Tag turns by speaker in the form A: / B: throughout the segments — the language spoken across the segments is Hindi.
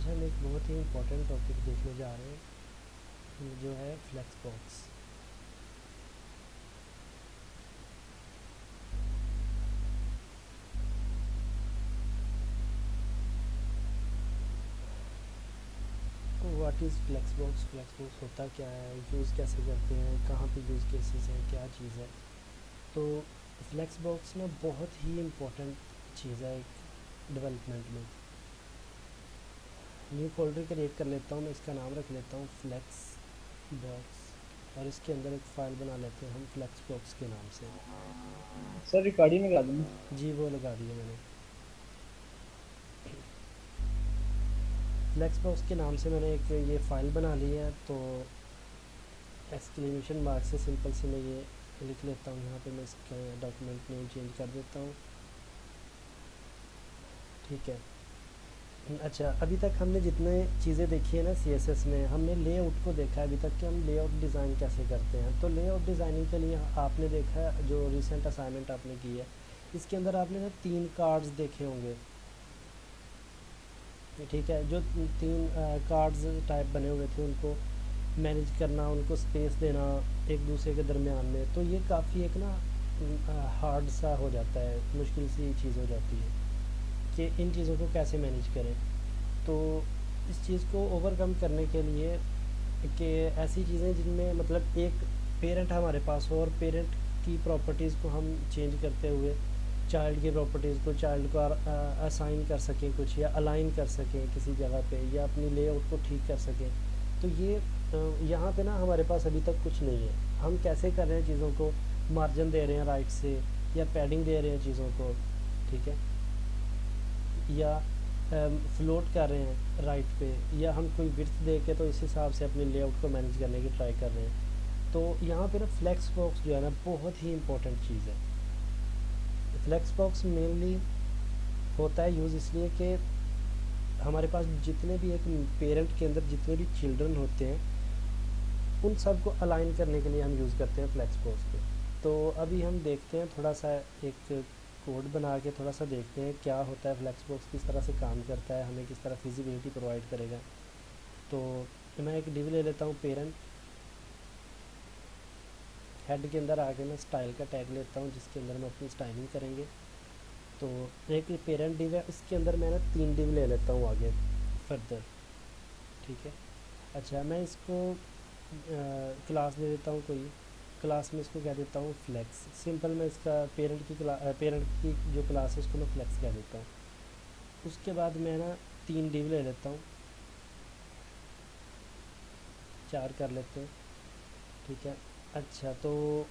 A: हम एक बहुत ही इम्पोर्टेंट टॉपिक देखने जा रहे हैं जो है flex box. What is flex box? Flex box होता क्या है, यूज़ कैसे करते हैं, कहाँ पे यूज़ केसेस हैं, क्या चीज़ है। तो फ्लेक्स बॉक्स ना बहुत ही इम्पोर्टेंट चीज़ है एक डेवलपमेंट में। न्यू फोल्डर क्रिएट कर लेता हूँ मैं, इसका नाम रख लेता हूँ फ्लेक्स बॉक्स और इसके अंदर एक फ़ाइल बना लेते हैं हम फ्लेक्स बॉक्स के नाम से।
B: सर रिकॉर्डिंग में लगा दूँ?
A: जी वो लगा दिया मैंने। फ्लेक्स बॉक्स के नाम से मैंने एक ये फ़ाइल बना ली है। तो एक्सक्लेमेशन मार्क से सिंपल से मैं ये लिख लेता हूँ यहाँ पे। मैं इसका डॉक्यूमेंट नेम चेंज कर देता हूँ। ठीक है। अच्छा, अभी तक हमने जितने चीज़ें देखी है ना सीएसएस में, हमने लेआउट को देखा है अभी तक कि हम लेआउट डिज़ाइन कैसे करते हैं। तो लेआउट डिज़ाइनिंग के लिए आपने देखा है जो रिसेंट असाइनमेंट आपने की है, इसके अंदर आपने ना 3 कार्ड्स देखे होंगे। ठीक है, जो 3 कार्ड्स टाइप बने हुए थे उनको मैनेज करना, उनको स्पेस देना एक दूसरे के दरमियान में, तो ये काफ़ी एक ना हार्ड सा हो जाता है, मुश्किल सी चीज़ हो जाती है कि इन चीज़ों को कैसे मैनेज करें। तो इस चीज़ को ओवरकम करने के लिए कि ऐसी चीज़ें जिनमें मतलब एक पेरेंट हमारे पास हो और पेरेंट की प्रॉपर्टीज़ को हम चेंज करते हुए चाइल्ड की प्रॉपर्टीज़ को चाइल्ड को असाइन कर सकें कुछ, या अलाइन कर सकें किसी जगह पे, या अपनी लेआउट को ठीक कर सकें। तो ये यहाँ पे ना हमारे पास अभी तक कुछ नहीं है। हम कैसे कर रहे हैं चीज़ों को, मार्जिन दे रहे हैं राइट से, या पैडिंग दे रहे हैं चीज़ों को, ठीक है, या फ्लोट कर रहे हैं राइट पे, या हम कोई विड्थ दे के तो इस हिसाब से अपने लेआउट को मैनेज करने की ट्राई कर रहे हैं। तो यहाँ पे ना फ्लेक्स बॉक्स जो है ना बहुत ही इंपॉर्टेंट चीज़ है। फ्लेक्स बॉक्स मेनली होता है यूज़ इसलिए कि हमारे पास जितने भी एक पेरेंट के अंदर जितने भी चिल्ड्रन होते हैं उन सब को अलाइन करने के लिए हम यूज़ करते हैं फ्लेक्स बॉक्स को। तो अभी हम देखते हैं थोड़ा सा एक कोड बना के थोड़ा सा देखते हैं क्या होता है फ्लेक्स बॉक्स, किस तरह से काम करता है, हमें किस तरह फिजिबिलिटी प्रोवाइड करेगा। तो मैं एक डिव ले लेता हूँ पेरेंट। हेड के अंदर आके मैं स्टाइल का टैग लेता हूँ जिसके अंदर हम अपनी स्टाइलिंग करेंगे। तो एक पेरेंट डिव है, इसके अंदर मैं ना 3 डिव ले लेता हूँ आगे फर्दर। ठीक है। अच्छा, मैं इसको क्लास दे देता हूँ कोई। क्लास में इसको कह देता हूँ फ्लेक्स। सिंपल मैं इसका पेरेंट की जो क्लास है उसको मैं फ्लेक्स कह देता हूँ। उसके बाद मैं ना 3 डिव ले लेता हूँ, 4 कर लेते हैं। ठीक है। अच्छा, तो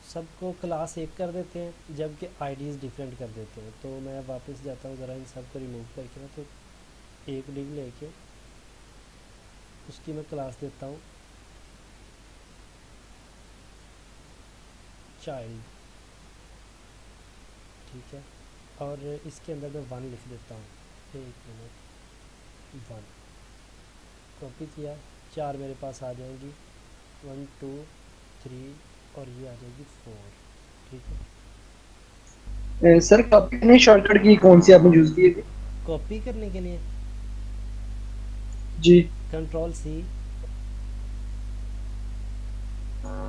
A: सबको क्लास एक कर देते हैं जबकि आईडीज़ डिफरेंट कर देते हैं। तो मैं वापस जाता हूँ ज़रा इन सब को रिमूव करके ना, तो एक डिव लेके उसकी मैं क्लास देता हूँ चाइल्ड। ठीक है। और इसके अंदर मैं 1 लिख देता हूँ। एक मिनट, 1 कॉपी किया, 4 मेरे पास आ जाएंगी, 1 2 3 और ये आ जाएगी 4। ठीक है।
B: सर आपने शॉर्टकट की कौन सी आपने यूज की थी?
A: कॉपी करने के लिए
B: जी।
A: Control C.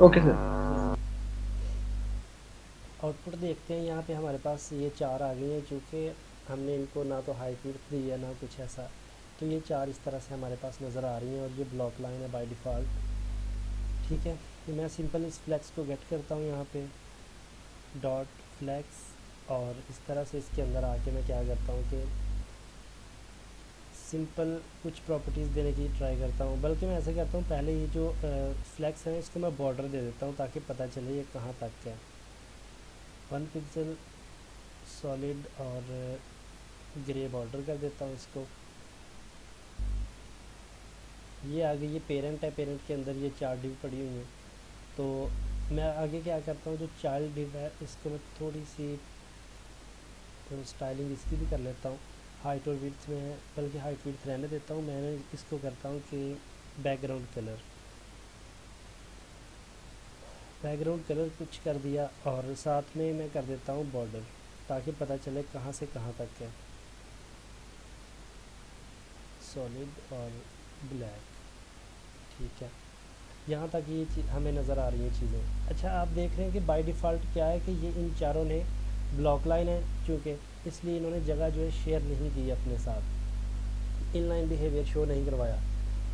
B: Okay sir.
A: जी। आउटपुट देखते हैं, यहाँ पे हमारे पास ये 4 आ गई हैं चूँकि हमने इनको ना तो हाइट विड्थ दी है ना कुछ ऐसा। तो ये 4 इस तरह से हमारे पास नज़र आ रही हैं और ये ब्लॉक लाइन है बाय डिफ़ॉल्ट। ठीक है। तो मैं सिंपल इस फ्लेक्स को गेट करता हूँ यहाँ पे, डॉट फ्लेक्स, और इस तरह से इसके अंदर आके मैं क्या करता हूँ कि सिंपल कुछ प्रॉपर्टीज़ देने की ट्राई करता हूँ। बल्कि मैं ऐसे करता हूँ, पहले ये जो फ्लेक्स है इसको मैं बॉर्डर दे देता हूँ ताकि पता चले ये कहाँ तक है। 1 पिक्सल सॉलिड और ग्रे बॉर्डर कर देता हूँ इसको। ये आगे ये पेरेंट है, पेरेंट के अंदर ये 4 डिव पड़ी हुई हैं। तो मैं आगे क्या करता हूँ, जो चाइल्ड डिव है इसको मैं थोड़ी सी स्टाइलिंग इसकी भी कर लेता हूँ। हाइट और विड्थ में, बल्कि हाइट विड्थ रहने देता हूँ, मैंने इसको करता हूँ कि बैकग्राउंड कलर कुछ कर दिया, और साथ में मैं कर देता हूँ बॉर्डर ताकि पता चले कहाँ से कहाँ तक है। सॉलिड और ब्लैक, ठीक है। यहाँ तक ये हमें नज़र आ रही हैं चीज़ें। अच्छा, आप देख रहे हैं कि बाय डिफ़ॉल्ट क्या है कि ये इन चारों ने ब्लॉक लाइन है चूँकि, इसलिए इन्होंने जगह जो है शेयर नहीं की अपने साथ, इनलाइन बिहेवियर शो नहीं करवाया।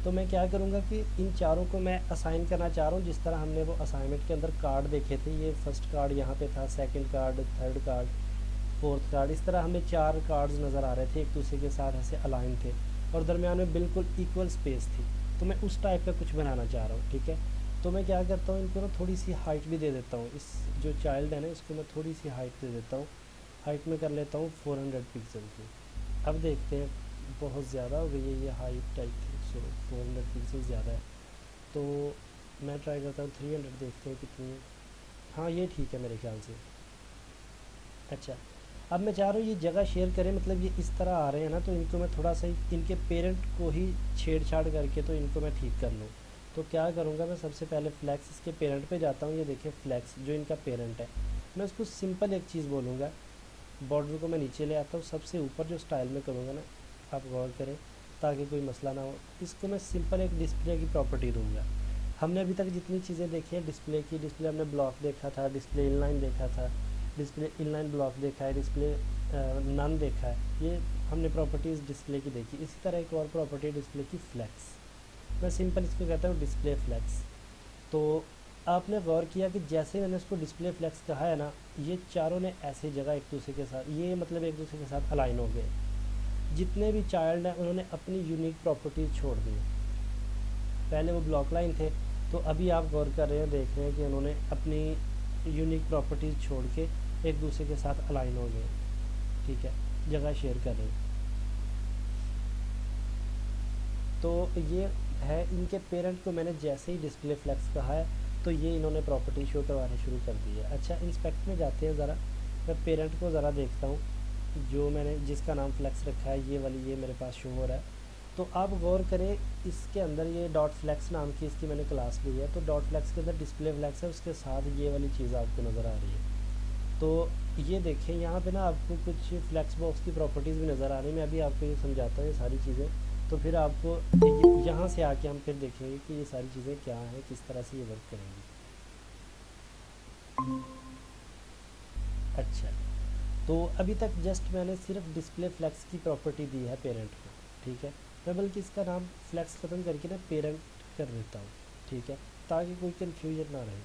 A: तो मैं क्या करूँगा कि इन चारों को मैं असाइन करना चाह रहा हूँ जिस तरह हमने वो असाइनमेंट के अंदर कार्ड देखे थे। ये फर्स्ट कार्ड यहाँ पे था, second card, third card, fourth card, इस तरह हमें 4 कार्ड्स नज़र आ रहे थे, एक दूसरे के साथ ऐसे अलाइन थे और दरमियान में बिल्कुल इक्वल स्पेस थी। तो मैं उस टाइप का कुछ बनाना चाह रहा हूँ, ठीक है। तो मैं क्या करता हूँ, इनको ना थोड़ी सी हाइट भी दे देता हूँ। इस जो चाइल्ड है ना, इसको मैं थोड़ी सी हाइट दे देता हूँ। हाइट में कर लेता हूँ 400 पिक्सल की। अब देखते हैं, बहुत ज़्यादा हो गई है ये height, I think so 400 pixel ज़्यादा है। तो मैं ट्राई करता हूँ 300, देखते हैं कितनी है। हाँ, ये ठीक है मेरे ख्याल से। अच्छा, अब मैं चाह रहा हूँ ये जगह शेयर करें, मतलब ये इस तरह आ रहे हैं ना, तो इनको मैं थोड़ा सा इनके पेरेंट को ही छेड़छाड़ करके तो इनको मैं ठीक कर लूँ। तो क्या करूँगा, मैं सबसे पहले फ्लैक्स इसके पेरेंट पे जाता हूँ। ये देखिए फ्लैक्स जो इनका पेरेंट है, मैं उसको सिंपल एक चीज़ बोलूँगा। बॉर्डर को मैं नीचे ले आता हूँ, सबसे ऊपर जो स्टाइल में करूँगा ना, आप गौर करें ताकि कोई मसला ना हो। इसको मैं सिंपल एक डिस्प्ले की प्रॉपर्टी दूँगा। हमने अभी तक जितनी चीज़ें देखी हैं डिस्प्ले की, डिस्प्ले हमने ब्लॉक देखा था, डिस्प्ले इनलाइन देखा था, डिस्प्ले इनलाइन ब्लॉक देखा है, डिस्प्ले नन देखा है, ये हमने प्रॉपर्टीज़ डिस्प्ले की देखी। इसी तरह एक और प्रॉपर्टी डिस्प्ले की फ्लैक्स, मैं सिंपल इसको कहता हूँ डिस्प्ले फ्लैक्स। तो आपने गौर किया कि जैसे मैंने इसको डिस्प्ले फ्लैक्स कहा है ना, ये चारों ने ऐसे जगह एक दूसरे के साथ, ये मतलब एक दूसरे के साथ अलाइन हो गए। जितने भी चाइल्ड हैं उन्होंने अपनी यूनिक प्रॉपर्टीज़ छोड़ दी। पहले वो ब्लॉक लाइन थे, तो अभी आप गौर कर रहे हैं, देख रहे हैं कि उन्होंने अपनी यूनिक प्रॉपर्टीज़ छोड़ के एक दूसरे के साथ अलाइन हो गए, ठीक है, जगह शेयर कर रहे हैं। तो ये है, इनके पेरेंट को मैंने जैसे ही डिस्प्ले फ्लैक्स कहा है तो ये इन्होंने प्रॉपर्टी शो करवाने शुरू कर दी है। अच्छा, इंस्पेक्ट में जाते हैं ज़रा, मैं पेरेंट को ज़रा देखता हूँ जो मैंने जिसका नाम फ्लैक्स रखा है, ये वाली ये मेरे पास शो हो रहा है। तो आप गौर करें, इसके अंदर ये डॉट फ्लैक्स नाम की इसकी मैंने क्लास ली है, तो डॉट फ्लैक्स के अंदर डिस्प्ले फ्लैक्स है, उसके साथ ये वाली चीज़ आपको नज़र आ रही है। तो ये देखें यहाँ पे ना आपको कुछ फ्लैक्स बॉक्स की प्रॉपर्टीज़ भी नज़र आ रही है। मैं अभी आपको ये समझाता हूँ ये सारी चीज़ें, तो फिर आपको यहाँ से आके हम फिर देखेंगे कि ये सारी चीज़ें क्या हैं, किस तरह से ये वर्क करेंगी। अच्छा, तो अभी तक जस्ट मैंने सिर्फ डिस्प्ले फ्लैक्स की प्रॉपर्टी दी है पेरेंट को, ठीक है। मैं बल्कि इसका नाम फ्लैक्स ख़त्म करके ना पेरेंट कर देता हूँ, ठीक है, ताकि कोई कन्फ्यूजन ना रहे।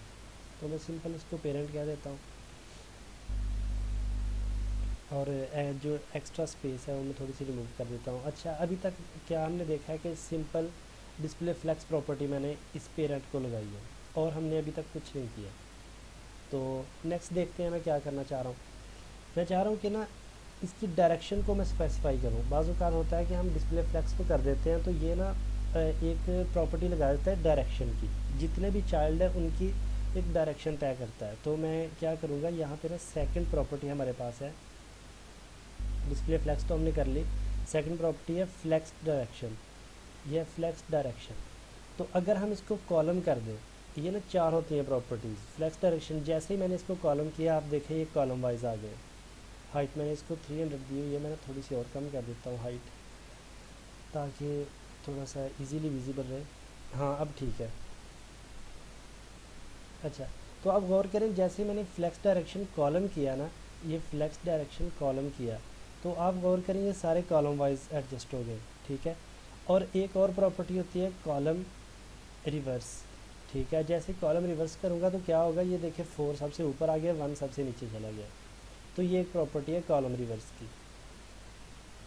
A: तो मैं सिंपल इसको पेरेंट कह देता हूँ और जो एक्स्ट्रा स्पेस है वो मैं थोड़ी सी रिमूव कर देता हूँ। अच्छा, अभी तक क्या हमने देखा है कि सिंपल डिस्प्ले फ्लैक्स प्रॉपर्टी मैंने इस पेरेंट को लगाई है और हमने अभी तक कुछ नहीं किया। तो नेक्स्ट देखते हैं मैं क्या करना चाह रहा हूँ। मैं चाह रहा हूँ कि ना इसकी डायरेक्शन को मैं स्पेसिफाई करूँ। बाज़ औक़ात होता है कि हम डिस्प्ले फ्लैक्स को कर देते हैं तो ये ना एक प्रॉपर्टी लगा देता है डायरेक्शन की, जितने भी चाइल्ड है उनकी एक डायरेक्शन तय करता है। तो मैं क्या करूँगा, यहाँ पे ना सेकंड प्रॉपर्टी हमारे पास है, डिस्प्ले फ्लैक्स तो हमने कर ली, सेकंड प्रॉपर्टी है फ्लैक्स डायरेक्शन। यह फ्लैक्स डायरेक्शन, तो अगर हम इसको कॉलम कर दें, ये ना 4 होती हैं प्रॉपर्टीज़। फ्लैक्स डायरेक्शन जैसे ही मैंने इसको कॉलम किया, आप देखें ये कॉलम वाइज आ गए। हाइट मैंने इसको 300 दी हुई है, मैंने थोड़ी सी और कम कर देता हूँ हाइट, ताकि थोड़ा सा इजीली विजिबल रहे। हाँ, अब ठीक है। अच्छा, तो अब गौर करें, जैसे मैंने फ्लैक्स डायरेक्शन कॉलम किया ना, ये फ्लैक्स डायरेक्शन कॉलम किया, तो आप गौर करें ये सारे कॉलम वाइज एडजस्ट हो गए, ठीक है। और एक और प्रॉपर्टी होती है कॉलम रिवर्स, ठीक है। जैसे कॉलम रिवर्स करूँगा तो क्या होगा, ये देखिए 4 सबसे ऊपर आ गया, 1 सबसे नीचे चला गया। तो ये एक प्रॉपर्टी है कॉलम रिवर्स की,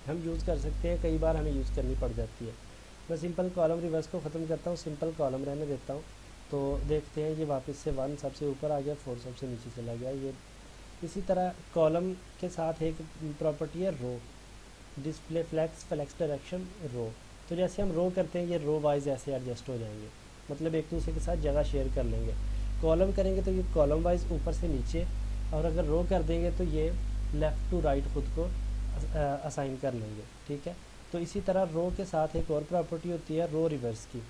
A: हम यूज़ कर सकते हैं, कई बार हमें यूज़ करनी पड़ जाती है। मैं सिंपल कॉलम रिवर्स को ख़त्म करता हूँ, सिंपल कॉलम रहने देता हूँ। तो देखते हैं ये वापस से 1 सबसे ऊपर आ गया, 4 सबसे नीचे चला गया। ये इसी तरह कॉलम के साथ एक प्रॉपर्टी है रो, डिस्प्ले फ्लैक्स फ्लैक्स डायरेक्शन रो। तो जैसे हम रो करते हैं, ये रो वाइज ऐसे एडजस्ट हो जाएंगे, मतलब एक दूसरे के साथ जगह शेयर कर लेंगे। कॉलम करेंगे तो ये कॉलम वाइज ऊपर से नीचे, और अगर रो कर देंगे तो ये लेफ़्ट टू राइट खुद को असाइन कर लेंगे, ठीक है। तो इसी तरह रो के साथ एक और प्रॉपर्टी होती है रो रिवर्स की,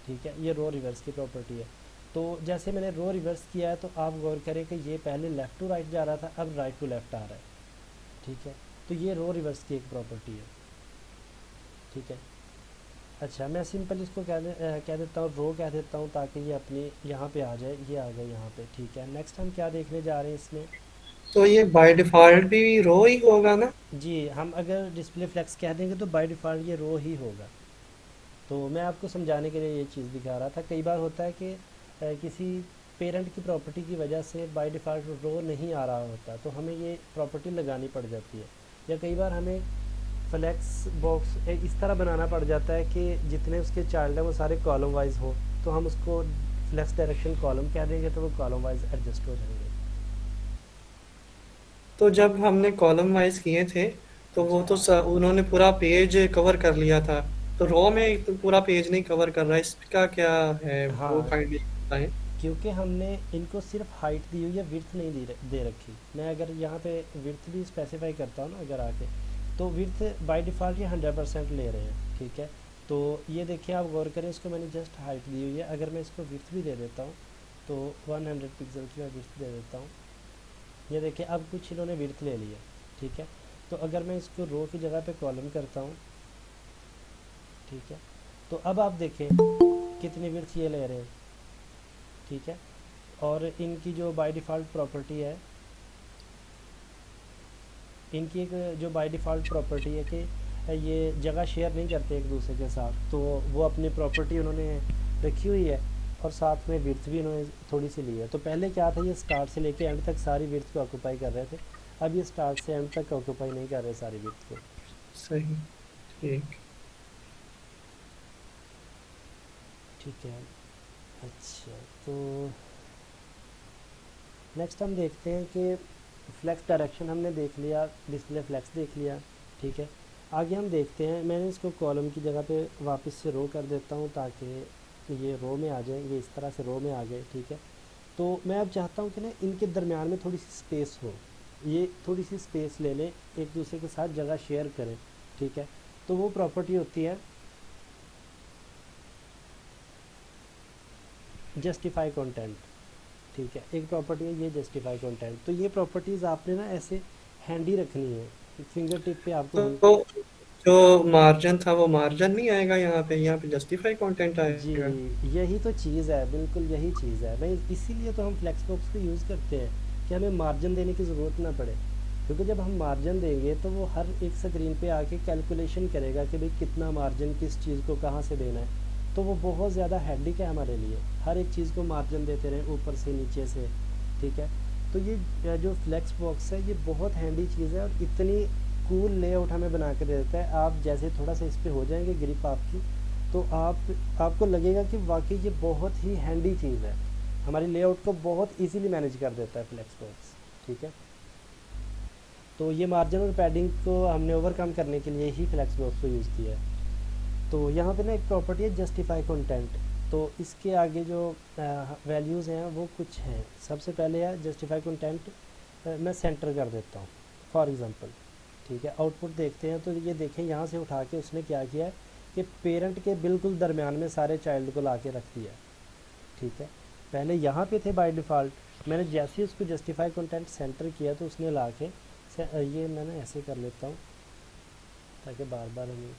A: ठीक है, ये रो रिवर्स की प्रॉपर्टी है। तो जैसे मैंने रो रिवर्स किया है, तो आप गौर करें कि ये पहले लेफ़्ट टू राइट जा रहा था, अब राइट टू लेफ़्ट आ रहा है, ठीक है। तो ये रो रिवर्स की एक प्रॉपर्टी है, ठीक है। अच्छा, मैं सिंपल इसको कह देता हूँ, रो कह देता हूँ, ताकि ये अपनी यहाँ पे आ जाए, ये आ गया यहाँ पे। ठीक है, नेक्स्ट हम क्या देखने जा रहे हैं इसमें।
C: तो ये बाय डिफ़ॉल्ट भी रो ही होगा ना?
A: जी, हम अगर डिस्प्ले फ्लेक्स कह देंगे तो बाय डिफ़ॉल्ट ये रो ही होगा। तो मैं आपको समझाने के लिए ये चीज़ दिखा रहा था। कई बार होता है कि किसी पेरेंट की प्रॉपर्टी की वजह से बाय डिफ़ॉल्ट रो नहीं आ रहा होता, तो हमें ये प्रॉपर्टी लगानी पड़ जाती है। या कई बार हमें फ्लेक्स बॉक्स इस तरह बनाना पड़ जाता है कि जितने उसके चाइल्ड हैं वो सारे कॉलम वाइज हो, तो हम उसको फ्लेक्स डायरेक्शन कॉलम कह देंगे, तो वो कॉलम वाइज एडजस्ट हो जाएंगे।
C: तो जब हमने कॉलम वाइज किए थे, तो वो
A: अच्छा।
C: तो उन्होंने पूरा पेज कवर कर लिया था। तो रो में तो पूरा पेज नहीं कवर कर रहा है, इसका क्या है वो
A: हाँ,
C: काइंडली बताएं।
A: क्योंकि हमने इनको सिर्फ हाइट दी हुई है, विड्थ नहीं दे रखी। मैं अगर यहाँ पे विड्थ भी स्पेसिफाई करता हूँ ना अगर आके, तो विड्थ बाय डिफ़ॉल्ट ये 100% ले रहे हैं। ठीक है, तो ये देखिए, आप गौर करें, इसको मैंने जस्ट हाइट दी हुई है। अगर मैं इसको विड्थ भी दे देता हूँ, तो 100 पिक्सल की मैं विड्थ दे देता हूँ। ये देखिए, अब कुछ इन्होंने विड्थ ले लिया। ठीक है, तो अगर मैं इसको रो की जगह पे कॉलम करता हूँ, ठीक है, तो अब आप देखें कितनी विड्थ ये ले रहे हैं। ठीक है, और इनकी जो बाय डिफ़ॉल्ट प्रॉपर्टी है, इनकी एक जो बाय डिफ़ॉल्ट प्रॉपर्टी है कि ये जगह शेयर नहीं करते एक दूसरे के साथ, तो वो अपनी प्रॉपर्टी उन्होंने रखी हुई है, और साथ में विड्थ भी उन्होंने थोड़ी सी ली है। तो पहले क्या था, ये स्टार्ट से लेके एंड तक सारी विड्थ को ऑक्यूपाई कर रहे थे। अब ये स्टार्ट से एंड तक ऑक्यूपाई नहीं कर रहे सारी विड्थ को।
C: सही, ठीक।
A: ठीक है। अच्छा, तो नेक्स्ट हम देखते हैं कि फ्लेक्स डायरेक्शन हमने देख लिया, डिस्प्ले फ्लेक्स देख लिया। ठीक है, आगे हम देखते हैं, मैंने इसको कॉलम की जगह पे वापस से रो कर देता हूँ ताकि ये रो में आ जाए, ये इस तरह से रो में आ गए। ठीक है, तो मैं अब चाहता हूँ कि ना इनके दरमियान में थोड़ी सी स्पेस हो, ये थोड़ी सी स्पेस ले लें, एक दूसरे के साथ जगह शेयर करें। ठीक है, तो वो प्रॉपर्टी होती है जस्टिफाई कंटेंट। ठीक है, एक प्रॉपर्टी है ये जस्टिफाई कंटेंट। तो ये प्रॉपर्टीज़ आपने ना ऐसे हैंडी रखनी है, फिंगर टिप पे आपको होनी।
C: तो जो मार्जिन था वो मार्जिन नहीं आएगा यहाँ पे जस्टिफाई कंटेंट
A: जी,
C: आएगा।
A: यही तो चीज़ है, बिल्कुल यही चीज़ है। मैं इसीलिए तो हम फ्लेक्स बॉक्स को यूज़ करते हैं कि हमें मार्जिन देने की ज़रूरत ना पड़े। क्योंकि जब हम मार्जिन देंगे तो वो हर एक स्क्रीन पे आके कैलकुलेशन करेगा कि भाई कितना मार्जिन किस चीज़ को कहाँ से देना है। तो वो बहुत ज़्यादा हेडेक है हमारे लिए, हर एक चीज़ को मार्जिन देते रहें ऊपर से नीचे से। ठीक है, तो ये जो फ्लेक्स बॉक्स है ये बहुत हैंडी चीज़ है, और इतनी कूल लेआउट हमें बना के दे देता है। आप जैसे थोड़ा सा इस पर हो जाएंगे ग्रिप आपकी, तो आपको लगेगा कि वाकई ये बहुत ही हैंडी चीज़ है, हमारी लेआउट को बहुत इजीली मैनेज कर देता है फ्लेक्स बॉक्स। ठीक है, तो ये मार्जिन और पैडिंग को हमने ओवरकम करने के लिए ही फ्लेक्स बॉक्स को यूज़ किया है। तो यहाँ पे ना एक प्रॉपर्टी है जस्टिफाई कंटेंट। तो इसके आगे जो वैल्यूज़ हैं वो कुछ हैं। सबसे पहले है जस्टिफाई कंटेंट, मैं सेंटर कर देता हूँ फॉर एग्ज़ाम्पल। ठीक है, आउटपुट देखते हैं, तो ये देखें यहाँ से उठा के उसने क्या किया है कि पेरेंट के बिल्कुल दरमियान में सारे चाइल्ड को ला के रख दिया। ठीक है, पहले यहाँ पे थे बाय डिफ़ॉल्ट, मैंने जैसे ही उसको जस्टिफाई कंटेंट सेंटर किया तो उसने ला के ये मैंने ऐसे कर लेता हूँ ताकि बार बार हमें।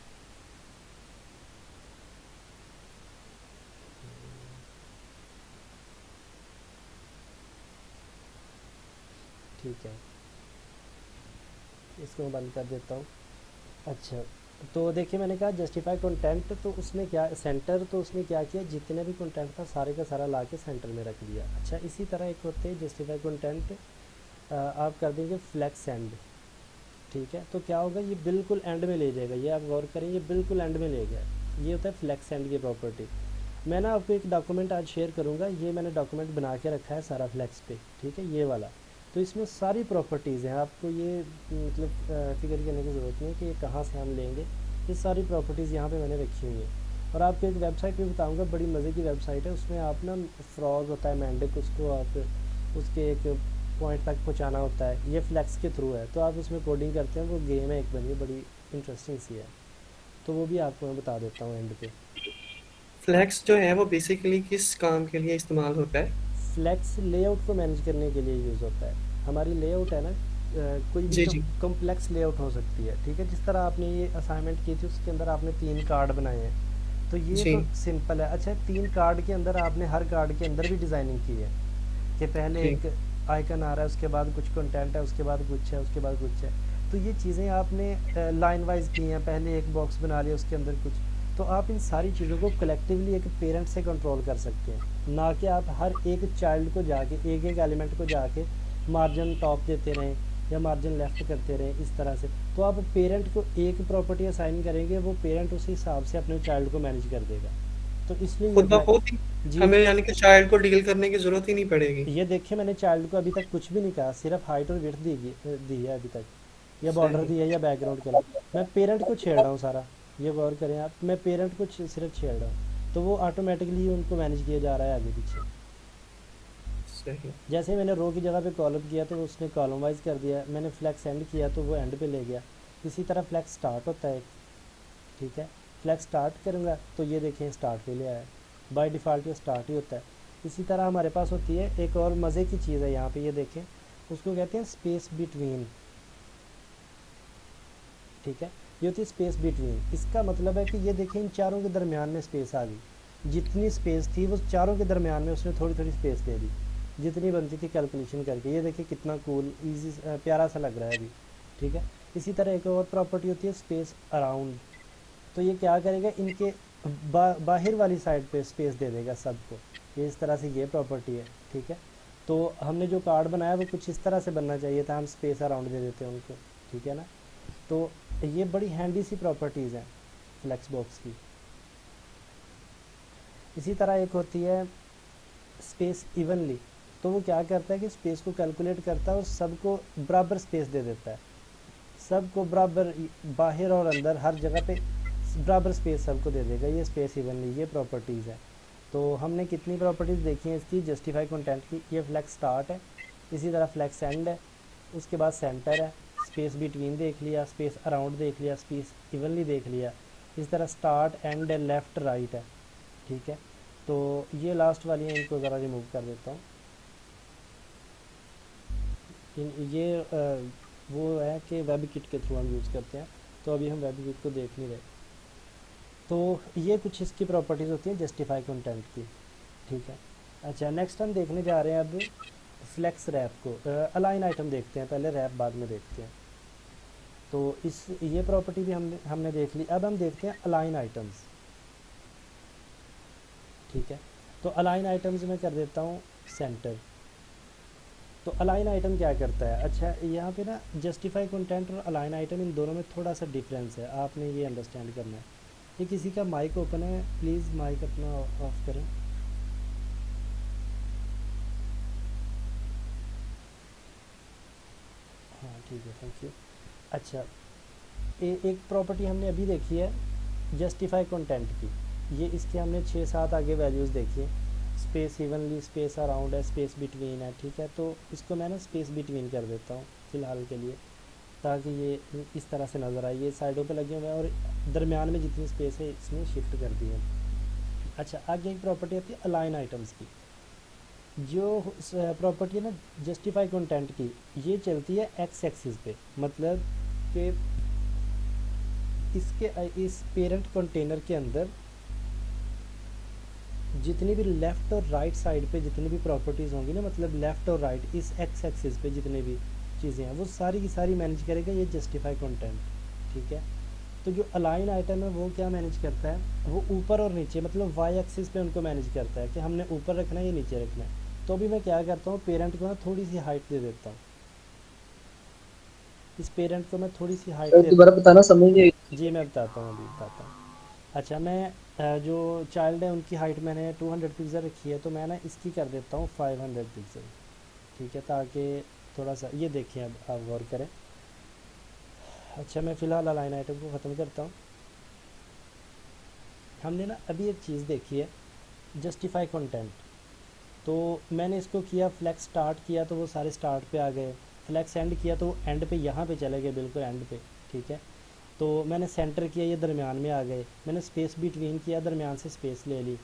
A: ठीक है, इसको मैं बंद कर देता हूँ। अच्छा, तो देखिए, मैंने कहा जस्टिफाई कंटेंट, तो उसने क्या सेंटर, तो उसने क्या किया, जितने भी कंटेंट था सारे का सारा ला के सेंटर में रख दिया। अच्छा, इसी तरह एक होते हैं जस्टिफाई कंटेंट, आप कर देंगे फ्लैक्स एंड। ठीक है, तो क्या होगा, ये बिल्कुल एंड में ले जाएगा, ये आप गौर करें, ये बिल्कुल एंड में ले गया। ये होता है फ्लैक्स एंड की प्रॉपर्टी। मैं ना आपको एक डॉक्यूमेंट आज शेयर करूँगा, ये मैंने डॉक्यूमेंट बना के रखा है सारा फ्लैक्स पे। ठीक है, ये वाला, तो इसमें सारी प्रॉपर्टीज़ हैं, आपको ये मतलब फिक्र करने की ज़रूरत नहीं है कि ये कहाँ से हम लेंगे। ये सारी प्रॉपर्टीज़ यहाँ पे मैंने रखी हुई हैं। और आपको एक वेबसाइट भी बताऊँगा, बड़ी मज़े की वेबसाइट है, उसमें आप ना फ्रॉग होता है मेंढक, उसको आप उसके एक पॉइंट तक पहुँचाना होता है, ये फ्लैक्स के थ्रू है। तो आप उसमें कोडिंग करते हैं, वो गेम है एक बनी है, बड़ी इंटरेस्टिंग सी है। तो वो भी आपको मैं बता देता हूँ एंड पे।
C: फ्लेक्स जो है वो बेसिकली किस काम के लिए इस्तेमाल होता है?
A: फ्लैक्स लेआउट को मैनेज करने के लिए यूज़ होता है। हमारी लेआउट है ना, कोई भी
C: जी जी।
A: कॉम्प्लेक्स लेआउट हो सकती है। ठीक है, जिस तरह आपने ये असाइनमेंट की थी उसके अंदर आपने 3 कार्ड बनाए हैं, तो ये
C: जी
A: तो सिंपल है। अच्छा, 3 कार्ड के अंदर आपने हर कार्ड के अंदर भी डिज़ाइनिंग की है कि पहले
C: जी।
A: एक आइकन आ रहा है, उसके बाद कुछ कंटेंट है, उसके बाद कुछ है, उसके बाद कुछ है। तो ये चीज़ें आपने लाइन वाइज की हैं, पहले एक बॉक्स बना लिया उसके अंदर कुछ। तो आप इन सारी चीज़ों को कलेक्टिवली एक पेरेंट से कंट्रोल कर सकते हैं, ना कि आप हर एक चाइल्ड को जाके एक एक एलिमेंट को जाके मार्जिन टॉप देते रहें या मार्जिन लेफ़्ट करते रहें इस तरह से। तो आप पेरेंट को एक प्रॉपर्टी असाइन करेंगे, वो पेरेंट उसी हिसाब से अपने चाइल्ड को मैनेज कर देगा। तो इसलिए ये
C: खुद ब खुद ही
A: जी,
C: हमें यानी कि चाइल्ड को डील करने की जरूरत ही नहीं पड़ेगी।
A: ये देखिए मैंने चाइल्ड को अभी तक कुछ भी नहीं कहा, सिर्फ हाइट और विड्थ दी है अभी तक, या बॉर्डर
C: सही।
A: दी है या बैकग्राउंड कलर। मैं पेरेंट को छेड़ रहा हूँ सारा, ये गौर करें आप, मैं पेरेंट को सिर्फ छेड़ रहा हूँ, तो वो ऑटोमेटिकली उनको मैनेज किया जा रहा है आगे पीछे।
C: सही।
A: जैसे मैंने रो की जगह पे कॉलम किया तो उसने कॉलम वाइज कर दिया, मैंने फ्लैक्स एंड किया तो वो एंड पे ले गया। इसी तरह फ्लैक्स स्टार्ट होता है, ठीक है, फ्लैक्स स्टार्ट करूँगा तो ये देखें स्टार्ट पे ले आया, बाय डिफ़ॉल्ट ये स्टार्ट ही होता है। इसी तरह हमारे पास होती है एक और मज़े की चीज़ है यहाँ पे, ये देखें, उसको कहते हैं स्पेस बिटवीन, ठीक है, ये होती है स्पेस बिटवीन। इसका मतलब है कि ये देखें इन चारों के दरमियान में स्पेस आ गई, जितनी स्पेस थी वो चारों के दरमियान में उसने थोड़ी थोड़ी स्पेस दे दी, जितनी बनती थी कैलकुलेशन करके। ये देखिए कितना कूल ईजी प्यारा सा लग रहा है अभी, ठीक है। इसी तरह एक और प्रॉपर्टी होती है स्पेस अराउंड। तो ये क्या करेगा, इनके बाहर वाली साइड पे स्पेस दे देगा सबको, ये इस तरह से ये प्रॉपर्टी है, ठीक है। तो हमने जो कार्ड बनाया वो कुछ इस तरह से बनना चाहिए था, हम स्पेस अराउंड दे देते हैं उनको, ठीक है ना। तो ये बड़ी हैंडी सी प्रॉपर्टीज़ हैं फ्लेक्स बॉक्स की। इसी तरह एक होती है स्पेस इवनली। तो वो क्या करता है कि स्पेस को कैलकुलेट करता है और सबको बराबर स्पेस दे देता है, सबको बराबर, बाहर और अंदर हर जगह पे बराबर स्पेस सबको दे देगा, ये स्पेस इवनली, ये प्रॉपर्टीज़ है। तो हमने कितनी प्रॉपर्टीज़ देखी हैं इसकी, जस्टिफाई कंटेंट की, ये फ्लैक्स स्टार्ट है, इसी तरह फ्लैक्स एंड है, उसके बाद सेंटर है, स्पेस बिटवीन देख लिया, स्पेस अराउंड देख लिया, स्पेस इवनली देख लिया, इस तरह स्टार्ट एंड है, लेफ़्ट राइट है, ठीक है। तो ये लास्ट वाली है, इनको ज़रा रिमूव कर देता हूँ। ये वो है कि वेब किट के थ्रू हम यूज़ करते हैं, तो अभी हम वेब किट को देख नहीं रहे। तो ये कुछ इसकी प्रॉपर्टीज़ होती हैं जस्टिफाई कंटेंट की, ठीक है। अच्छा, नेक्स्ट हम देखने जा रहे हैं अब फ्लेक्स रैप को। अलाइन आइटम देखते हैं पहले, रैप बाद में देखते हैं। तो इस ये प्रॉपर्टी भी हमने देख ली। अब हम देखते हैं अलाइन आइटम्स, ठीक है। तो अलाइन आइटम्स में कर देता हूँ सेंटर। तो अलाइन आइटम क्या करता है, अच्छा यहाँ पे ना जस्टिफाई कंटेंट और अलाइन आइटम इन दोनों में थोड़ा सा डिफरेंस है, आपने ये अंडरस्टैंड करना है। ये किसी का माइक ओपन है, प्लीज़ माइक अपना ऑफ करें। हाँ ठीक है, थैंक यू। अच्छा, एक प्रॉपर्टी हमने अभी देखी है जस्टिफाई कंटेंट की, ये इसके हमने 6-7 आगे वैल्यूज़ देखी है। स्पेस इवनली, स्पेस अराउंड है, स्पेस बिटवीन है, ठीक है। तो इसको मैं ना स्पेस बिटवीन कर देता हूँ फ़िलहाल के लिए, ताकि ये इस तरह से नज़र आए, ये साइडों पे लगे हुए हैं और दरमियान में जितनी स्पेस है इसमें शिफ्ट कर दी है। अच्छा, आगे एक प्रॉपर्टी आती है अलाइन आइटम्स की। जो प्रॉपर्टी है ना जस्टिफाई कंटेंट की, ये चलती है एक्स एक्सिस पे, मतलब कि इस पेरेंट कंटेनर के अंदर जितनी भी लेफ़्ट और राइट साइड पे जितनी भी प्रॉपर्टीज़ होंगी ना, मतलब लेफ़्ट और राइट इस एक्स एक्सिस पे जितने भी चीज़ें हैं वो सारी की सारी मैनेज करेगा ये जस्टिफाई कंटेंट, ठीक है। तो जो अलाइन आइटम है वो क्या मैनेज करता है, वो ऊपर और नीचे, मतलब वाई एक्सिस पे उनको मैनेज करता है कि हमने ऊपर रखना है या नीचे रखना है। तो अभी मैं क्या करता हूँ, पेरेंट को ना थोड़ी सी हाइट दे देता हूँ, इस पेरेंट को मैं थोड़ी सी हाइट
B: सर
A: दे।
B: दोबारा बताना, समझ नहीं आई।
A: जी मैं बताता हूँ, अभी बताता हूँ। अच्छा, मैं जो चाइल्ड है उनकी हाइट मैंने 200 पिक्सल रखी है, तो मैं ना इसकी कर देता हूँ 500 पिक्सल, ठीक है, ताकि थोड़ा सा ये देखें, अब आप गौर करें। अच्छा, मैं फ़िलहाल अलाइन आइटम को ख़त्म करता हूँ। हमने ना अभी एक चीज़ देखी है जस्टिफाई कंटेंट। तो मैंने इसको किया, फ्लैक्स स्टार्ट किया तो वो सारे स्टार्ट पे आ गए, फ्लैक्स एंड किया तो वो एंड पे यहाँ पे चले गए, बिल्कुल एंड पे, ठीक है। तो मैंने सेंटर किया, ये दरमियान में आ गए। मैंने स्पेस बिटवीन किया, दरमियान से स्पेस ले ली।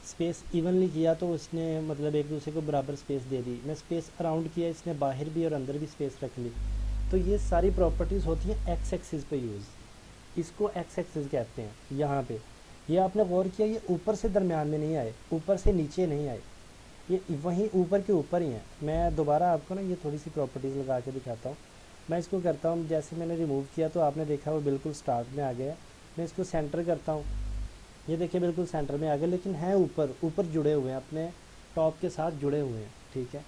A: स्पेस इवनली किया तो उसने मतलब एक दूसरे को बराबर स्पेस दे दी। मैं स्पेस अराउंड किया, इसने बाहर भी और अंदर भी स्पेस रख ली। तो ये सारी प्रॉपर्टीज़ होती हैं एक्स एक्सिस पे यूज़, इसको एक्स एक्सिस कहते हैं यहाँ पे। ये आपने गौर किया, ये ऊपर से दरमियान में नहीं आए, ऊपर से नीचे नहीं आए, ये वहीं ऊपर के ऊपर ही हैं। मैं दोबारा आपको ना ये थोड़ी सी प्रॉपर्टीज़ लगा के दिखाता हूँ। मैं इसको करता हूँ, जैसे मैंने रिमूव किया तो आपने देखा वो बिल्कुल स्टार्ट में आ गया। मैं इसको सेंटर करता हूँ, ये देखिए बिल्कुल सेंटर में आ गया, लेकिन हैं ऊपर ऊपर जुड़े हुए हैं, अपने टॉप के साथ जुड़े हुए हैं। ठीक है,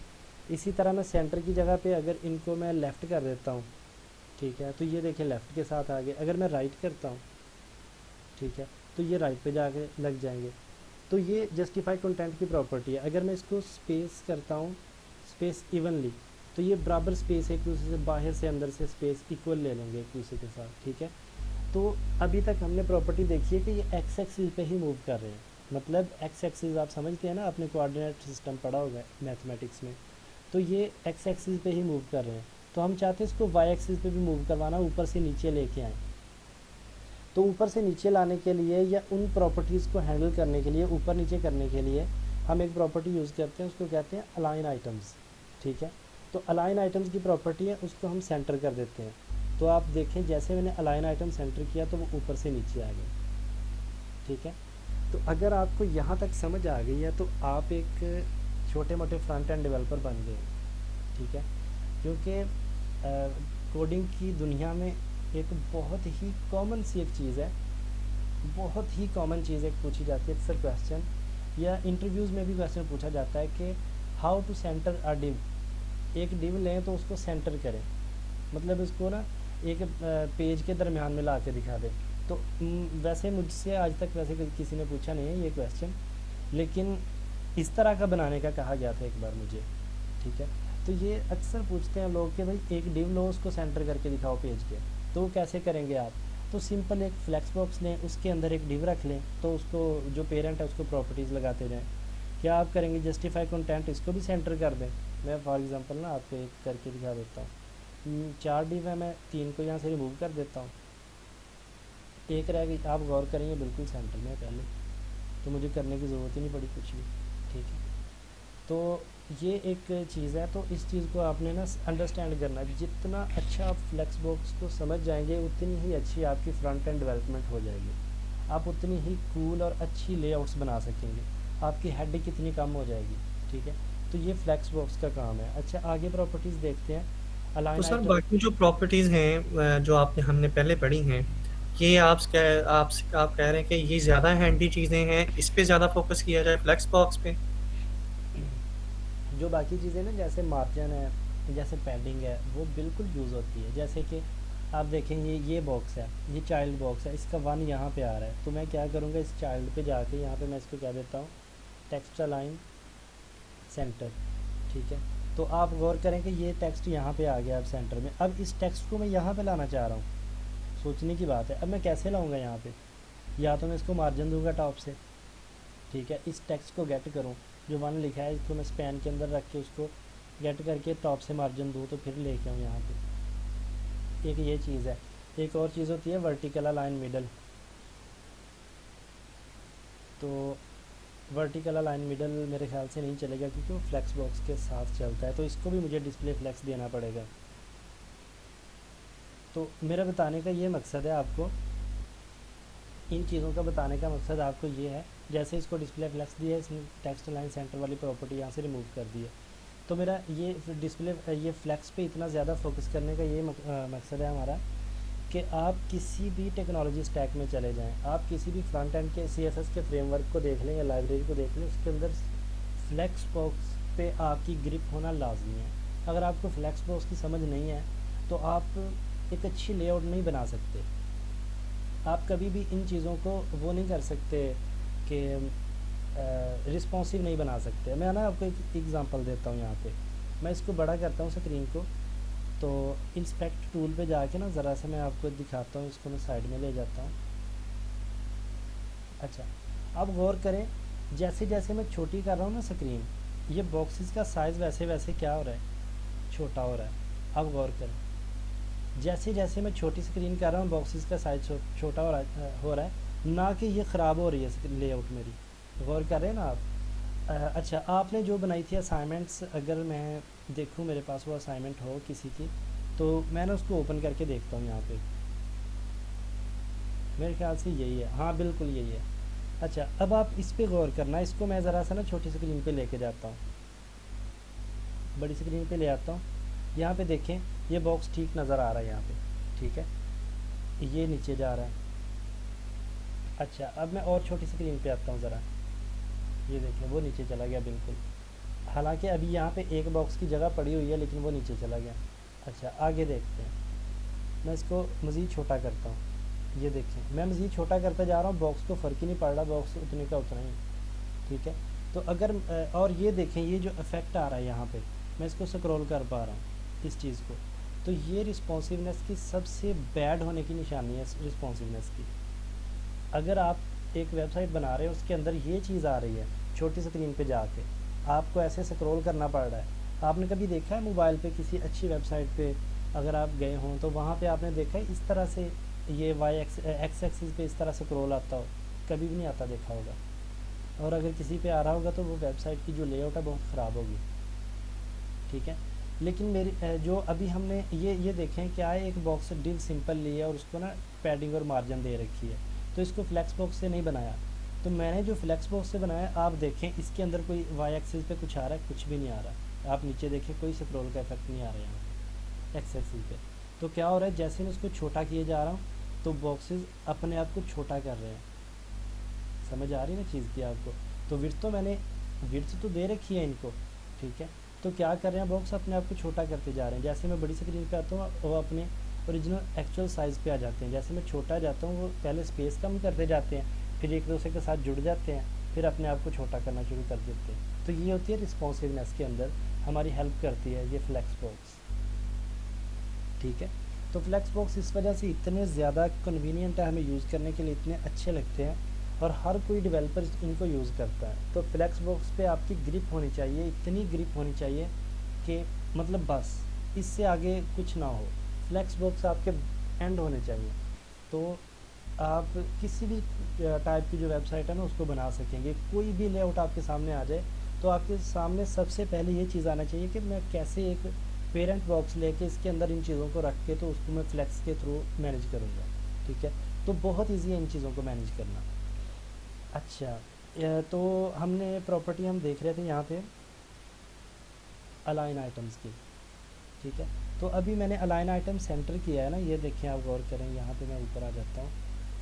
A: इसी तरह मैं सेंटर की जगह पे अगर इनको मैं लेफ़्ट कर देता हूँ, ठीक है, तो ये देखिए लेफ़्ट के साथ आ गए। अगर मैं राइट करता हूँ, ठीक है, तो ये राइट पे जाके लग जाएंगे। तो ये जस्टिफाई कंटेंट की प्रॉपर्टी है। अगर मैं इसको स्पेस करता हूँ, स्पेस इवनली, तो ये बराबर स्पेस एक दूसरे से, बाहर से अंदर से स्पेस इक्वल ले लेंगे एक दूसरे के साथ। ठीक है, तो अभी तक हमने प्रॉपर्टी देखी है कि ये एक्स एक्सिस पे ही मूव कर रहे हैं। मतलब एक्स एक्सिस आप समझते हैं ना, आपने कोऑर्डिनेट सिस्टम पढ़ा होगा मैथमेटिक्स में, तो ये एक्स एक्सिस पे ही मूव कर रहे हैं। तो हम चाहते हैं इसको वाई एक्सिस पे भी मूव करवाना, ऊपर से नीचे लेके आएँ। तो ऊपर से नीचे लाने के लिए या उन प्रॉपर्टीज़ को हैंडल करने के लिए, ऊपर नीचे करने के लिए हम एक प्रॉपर्टी यूज़ करते हैं, उसको कहते हैं अलाइन आइटम्स। ठीक है, तो अलाइन आइटम्स की प्रॉपर्टी है, उसको हम सेंटर कर देते हैं। तो आप देखें जैसे मैंने अलाइन आइटम सेंटर किया तो वो ऊपर से नीचे आ गए। ठीक है, तो अगर आपको यहाँ तक समझ आ गई है तो आप एक छोटे मोटे फ्रंट एंड डेवलपर बन गए। ठीक है, क्योंकि कोडिंग की दुनिया में एक बहुत ही कॉमन सी एक चीज़ है, बहुत ही कॉमन चीज़ एक पूछी जाती है अक्सर क्वेश्चन, या इंटरव्यूज़ में भी क्वेश्चन पूछा जाता है कि how to center a div. एक डिव लें तो उसको सेंटर करें, मतलब उसको ना एक पेज के दरमियान में ला के दिखा दें। तो वैसे मुझसे आज तक वैसे किसी ने पूछा नहीं है ये क्वेश्चन, लेकिन इस तरह का बनाने का कहा गया था एक बार मुझे। ठीक है, तो ये अक्सर पूछते हैं लोग कि भाई एक डिव लो, उसको सेंटर करके दिखाओ पेज के। तो वो कैसे करेंगे आप? तो सिंपल एक फ्लेक्स बॉक्स लें, उसके अंदर एक डिव रख लें, तो उसको जो पेरेंट है उसको प्रॉपर्टीज़ लगाते जाएँ। क्या आप करेंगे, जस्टिफाई कंटेंट इसको भी सेंटर कर दें। मैं फॉर एग्जांपल ना आपको एक करके दिखा देता हूँ। 4 डिव है, मैं 3 को यहाँ से रिमूव कर देता हूँ, एक रह गई। आप गौर करेंगे बिल्कुल सेंटर में पहले, तो मुझे करने की ज़रूरत ही नहीं पड़ी कुछ भी। ठीक है, तो ये एक चीज़ है। तो इस चीज़ को आपने ना अंडरस्टैंड करना है। जितना अच्छा आप फ्लेक्स बॉक्स को समझ जाएंगे, उतनी ही अच्छी आपकी फ्रंट एंड डेवलपमेंट हो जाएगी। आप उतनी ही कूल और अच्छी लेआउट्स बना सकेंगे, आपकी हेड कितनी कम हो जाएगी। ठीक है, तो ये फ्लेक्स बॉक्स का काम है। अच्छा, आगे प्रॉपर्टीज़ देखते हैं।
C: तो
A: अलाइन
C: सर
A: आइटम।
C: बाकी जो प्रॉपर्टीज़ हैं जो आपने हमने पहले पढ़ी हैं, ये आप कह रहे हैं कि ये ज़्यादा हैंडी चीज़ें हैं, इस पे ज़्यादा फोकस किया जाए फ्लेक्स बॉक्स पे?
A: जो बाकी चीज़ें ना, जैसे मार्जिन है, जैसे पैडिंग है, वो बिल्कुल यूज़ होती है। जैसे कि आप देखेंगे ये बॉक्स है, ये चाइल्ड बॉक्स है, इसका 1 यहाँ पे आ रहा है, तो मैं क्या करूँगा, इस चाइल्ड पे जाके यहाँ पे मैं इसको क्या देता हूँ, टेक्स्ट अलाइन सेंटर। ठीक है, तो आप गौर करें कि ये टेक्स्ट यहाँ पे आ गया अब सेंटर में। अब इस टेक्स्ट को मैं यहाँ पे लाना चाह रहा हूँ, सोचने की बात है। अब मैं कैसे लाऊँगा यहाँ पे? या तो मैं इसको मार्जिन दूंगा टॉप से। ठीक है, इस टेक्स्ट को गेट करूँ, जो 1 लिखा है इसको मैं स्पैन के अंदर रख के उसको गेट करके टॉप से मार्जिन दूँ, तो फिर लेके आऊँ यहाँ पे। एक ये चीज़ है। एक और चीज़ होती है वर्टिकल अलाइन मिडल। तो वर्टिकल अलाइन मिडल मेरे ख्याल से नहीं चलेगा, क्योंकि वो फ्लेक्स बॉक्स के साथ चलता है, तो इसको भी मुझे डिस्प्ले फ्लेक्स देना पड़ेगा। तो मेरा बताने का ये मकसद है आपको, इन चीज़ों का बताने का मकसद आपको ये है। जैसे इसको डिस्प्ले फ्लेक्स दिया है, इसने टेक्स्ट लाइन सेंटर वाली प्रॉपर्टी यहाँ से रिमूव कर दी है। तो मेरा ये डिस्प्ले, ये फ्लेक्स पे इतना ज़्यादा फोकस करने का ये मकसद है हमारा, कि आप किसी भी टेक्नोलॉजी स्टैक में चले जाएं, आप किसी भी फ्रंट एंड के CSS के फ्रेमवर्क को देख लें या लाइब्रेरी को देख लें, उसके अंदर फ्लेक्स बॉक्स पे आपकी ग्रिप होना लाजमी है। अगर आपको फ्लेक्स बॉक्स की समझ नहीं है तो आप एक अच्छी लेआउट नहीं बना सकते। आप कभी भी इन चीज़ों को वो नहीं कर सकते कि रिस्पॉन्सिव नहीं बना सकते। मैं ना आपको एक एग्ज़ाम्पल देता हूँ। यहाँ पे मैं इसको बड़ा करता हूँ स्क्रीन को, तो इंस्पेक्ट टूल पे जाके ना ज़रा सा मैं आपको दिखाता हूँ। इसको मैं साइड में ले जाता हूँ। अच्छा, अब गौर करें, जैसे जैसे मैं छोटी कर रहा हूँ ना स्क्रीन, ये बॉक्सेस का साइज़ वैसे वैसे क्या हो रहा है, छोटा हो रहा है। अब गौर करें, जैसे जैसे मैं छोटी स्क्रीन कर रहा हूँ, बॉक्सेस का साइज़ छोटा हो रहा है, ना कि ये ख़राब हो रही है लेआउट मेरी। गौर कर रहे हैं ना आप? अच्छा, आपने जो बनाई थी असाइनमेंट्स, अगर मैं देखूँ मेरे पास वो असाइनमेंट हो किसी की, तो मैं ना उसको ओपन करके देखता हूँ। यहाँ पे मेरे ख्याल से यही है, हाँ बिल्कुल यही है। अच्छा, अब आप इस पे गौर करना, इसको मैं ज़रा सा ना छोटी स्क्रीन पे लेके जाता हूँ, बड़ी स्क्रीन पे ले आता हूँ। यहाँ पे देखें, ये बॉक्स ठीक नज़र आ रहा है यहाँ पे, ठीक है, ये नीचे जा रहा है। अच्छा, अब मैं और छोटी स्क्रीन पे आता हूँ ज़रा, ये देखें वो नीचे चला गया बिल्कुल। हालांकि अभी यहाँ पे एक बॉक्स की जगह पड़ी हुई है, लेकिन वो नीचे चला गया। अच्छा, आगे देखते हैं, मैं इसको मज़ीद छोटा करता हूँ। ये देखें, मैं मज़ीद छोटा करता जा रहा हूँ, बॉक्स को फ़र्क ही नहीं पड़ रहा, बॉक्स उतने का उतना ही, ठीक है। तो अगर और ये देखें, ये जो इफ़ेक्ट आ रहा है यहाँ पे, मैं इसको स्क्रॉल कर पा रहा हूँ इस चीज़ को, तो ये रिस्पॉन्सिवनेस की सबसे बैड होने की निशानी है रिस्पॉन्सिवनेस की। अगर आप एक वेबसाइट बना रहे हो, उसके अंदर ये चीज़ आ रही है, छोटी स्क्रीन पे जाके आपको ऐसे स्क्रॉल करना पड़ रहा है। आपने कभी देखा है मोबाइल पे किसी अच्छी वेबसाइट पे अगर आप गए हों, तो वहाँ पे आपने देखा है इस तरह से ये वाई एक्स एक्सिस पे इस तरह स्क्रॉल आता हो? कभी भी नहीं आता देखा होगा। और अगर किसी पे आ रहा होगा तो वो वेबसाइट की जो लेआउट है बहुत ख़राब होगी, ठीक है। लेकिन मेरी जो अभी हमने ये देखें क्या है, एक बॉक्स डिव सिंपल ली है और उसको ना पैडिंग और मार्जिन दे रखी है, तो इसको फ्लेक्स बॉक्स से नहीं बनाया। तो मैंने जो फ्लेक्स बॉक्स से बनाया, आप देखें इसके अंदर कोई वाई एक्सिस पे कुछ आ रहा है? कुछ भी नहीं आ रहा। आप नीचे देखें, कोई स्क्रॉल का इफेक्ट नहीं आ रहा यहाँ पे एक्स एक्सिस पे। तो क्या हो रहा है, जैसे मैं इसको छोटा किए जा रहा हूँ तो बॉक्सेस अपने आप को छोटा कर रहे हैं। समझ आ रही है ना चीज़ की आपको? तो विड्थ तो दे रखी है इनको, ठीक है। तो क्या कर रहे हैं, बॉक्स अपने आप को छोटा करते जा रहे हैं। जैसे मैं बड़ी स्क्रीन पे आता हूँ, वो अपने ओरिजिनल एक्चुअल साइज़ पे आ जाते हैं। जैसे मैं छोटा जाता हूँ, वो पहले स्पेस कम करते जाते हैं, फिर एक दूसरे के साथ जुड़ जाते हैं, फिर अपने आप को छोटा करना शुरू कर देते हैं। तो ये होती है रिस्पॉन्सिवनेस के अंदर हमारी हेल्प करती है ये फ्लेक्स बॉक्स, ठीक है। तो फ्लेक्स बॉक्स इस वजह से इतने ज़्यादा कन्वीनियंट है, हमें यूज़ करने के लिए इतने अच्छे लगते हैं और हर कोई डेवलपर इनको यूज़ करता है। तो फ्लेक्स बॉक्स पे आपकी ग्रिप होनी चाहिए, इतनी ग्रिप होनी चाहिए कि मतलब बस इससे आगे कुछ ना हो। फ्लेक्स बॉक्स आपके एंड होने चाहिए, तो आप किसी भी टाइप की जो वेबसाइट है ना उसको बना सकेंगे। कोई भी लेआउट आपके सामने आ जाए तो आपके सामने सबसे पहले ये चीज़ आना चाहिए कि मैं कैसे एक पेरेंट बॉक्स लेके इसके अंदर इन चीज़ों को रख के तो उसको मैं फ्लेक्स के थ्रू मैनेज करूँगा, ठीक है। तो बहुत ईजी है इन चीज़ों को मैनेज करना। अच्छा, तो हमने प्रॉपर्टी हम देख रहे थे यहाँ पे अलाइन आइटम्स की, ठीक है। तो अभी मैंने अलाइन आइटम सेंटर किया है ना, ये देखें, आप गौर करें, यहाँ पे मैं ऊपर आ जाता हूँ,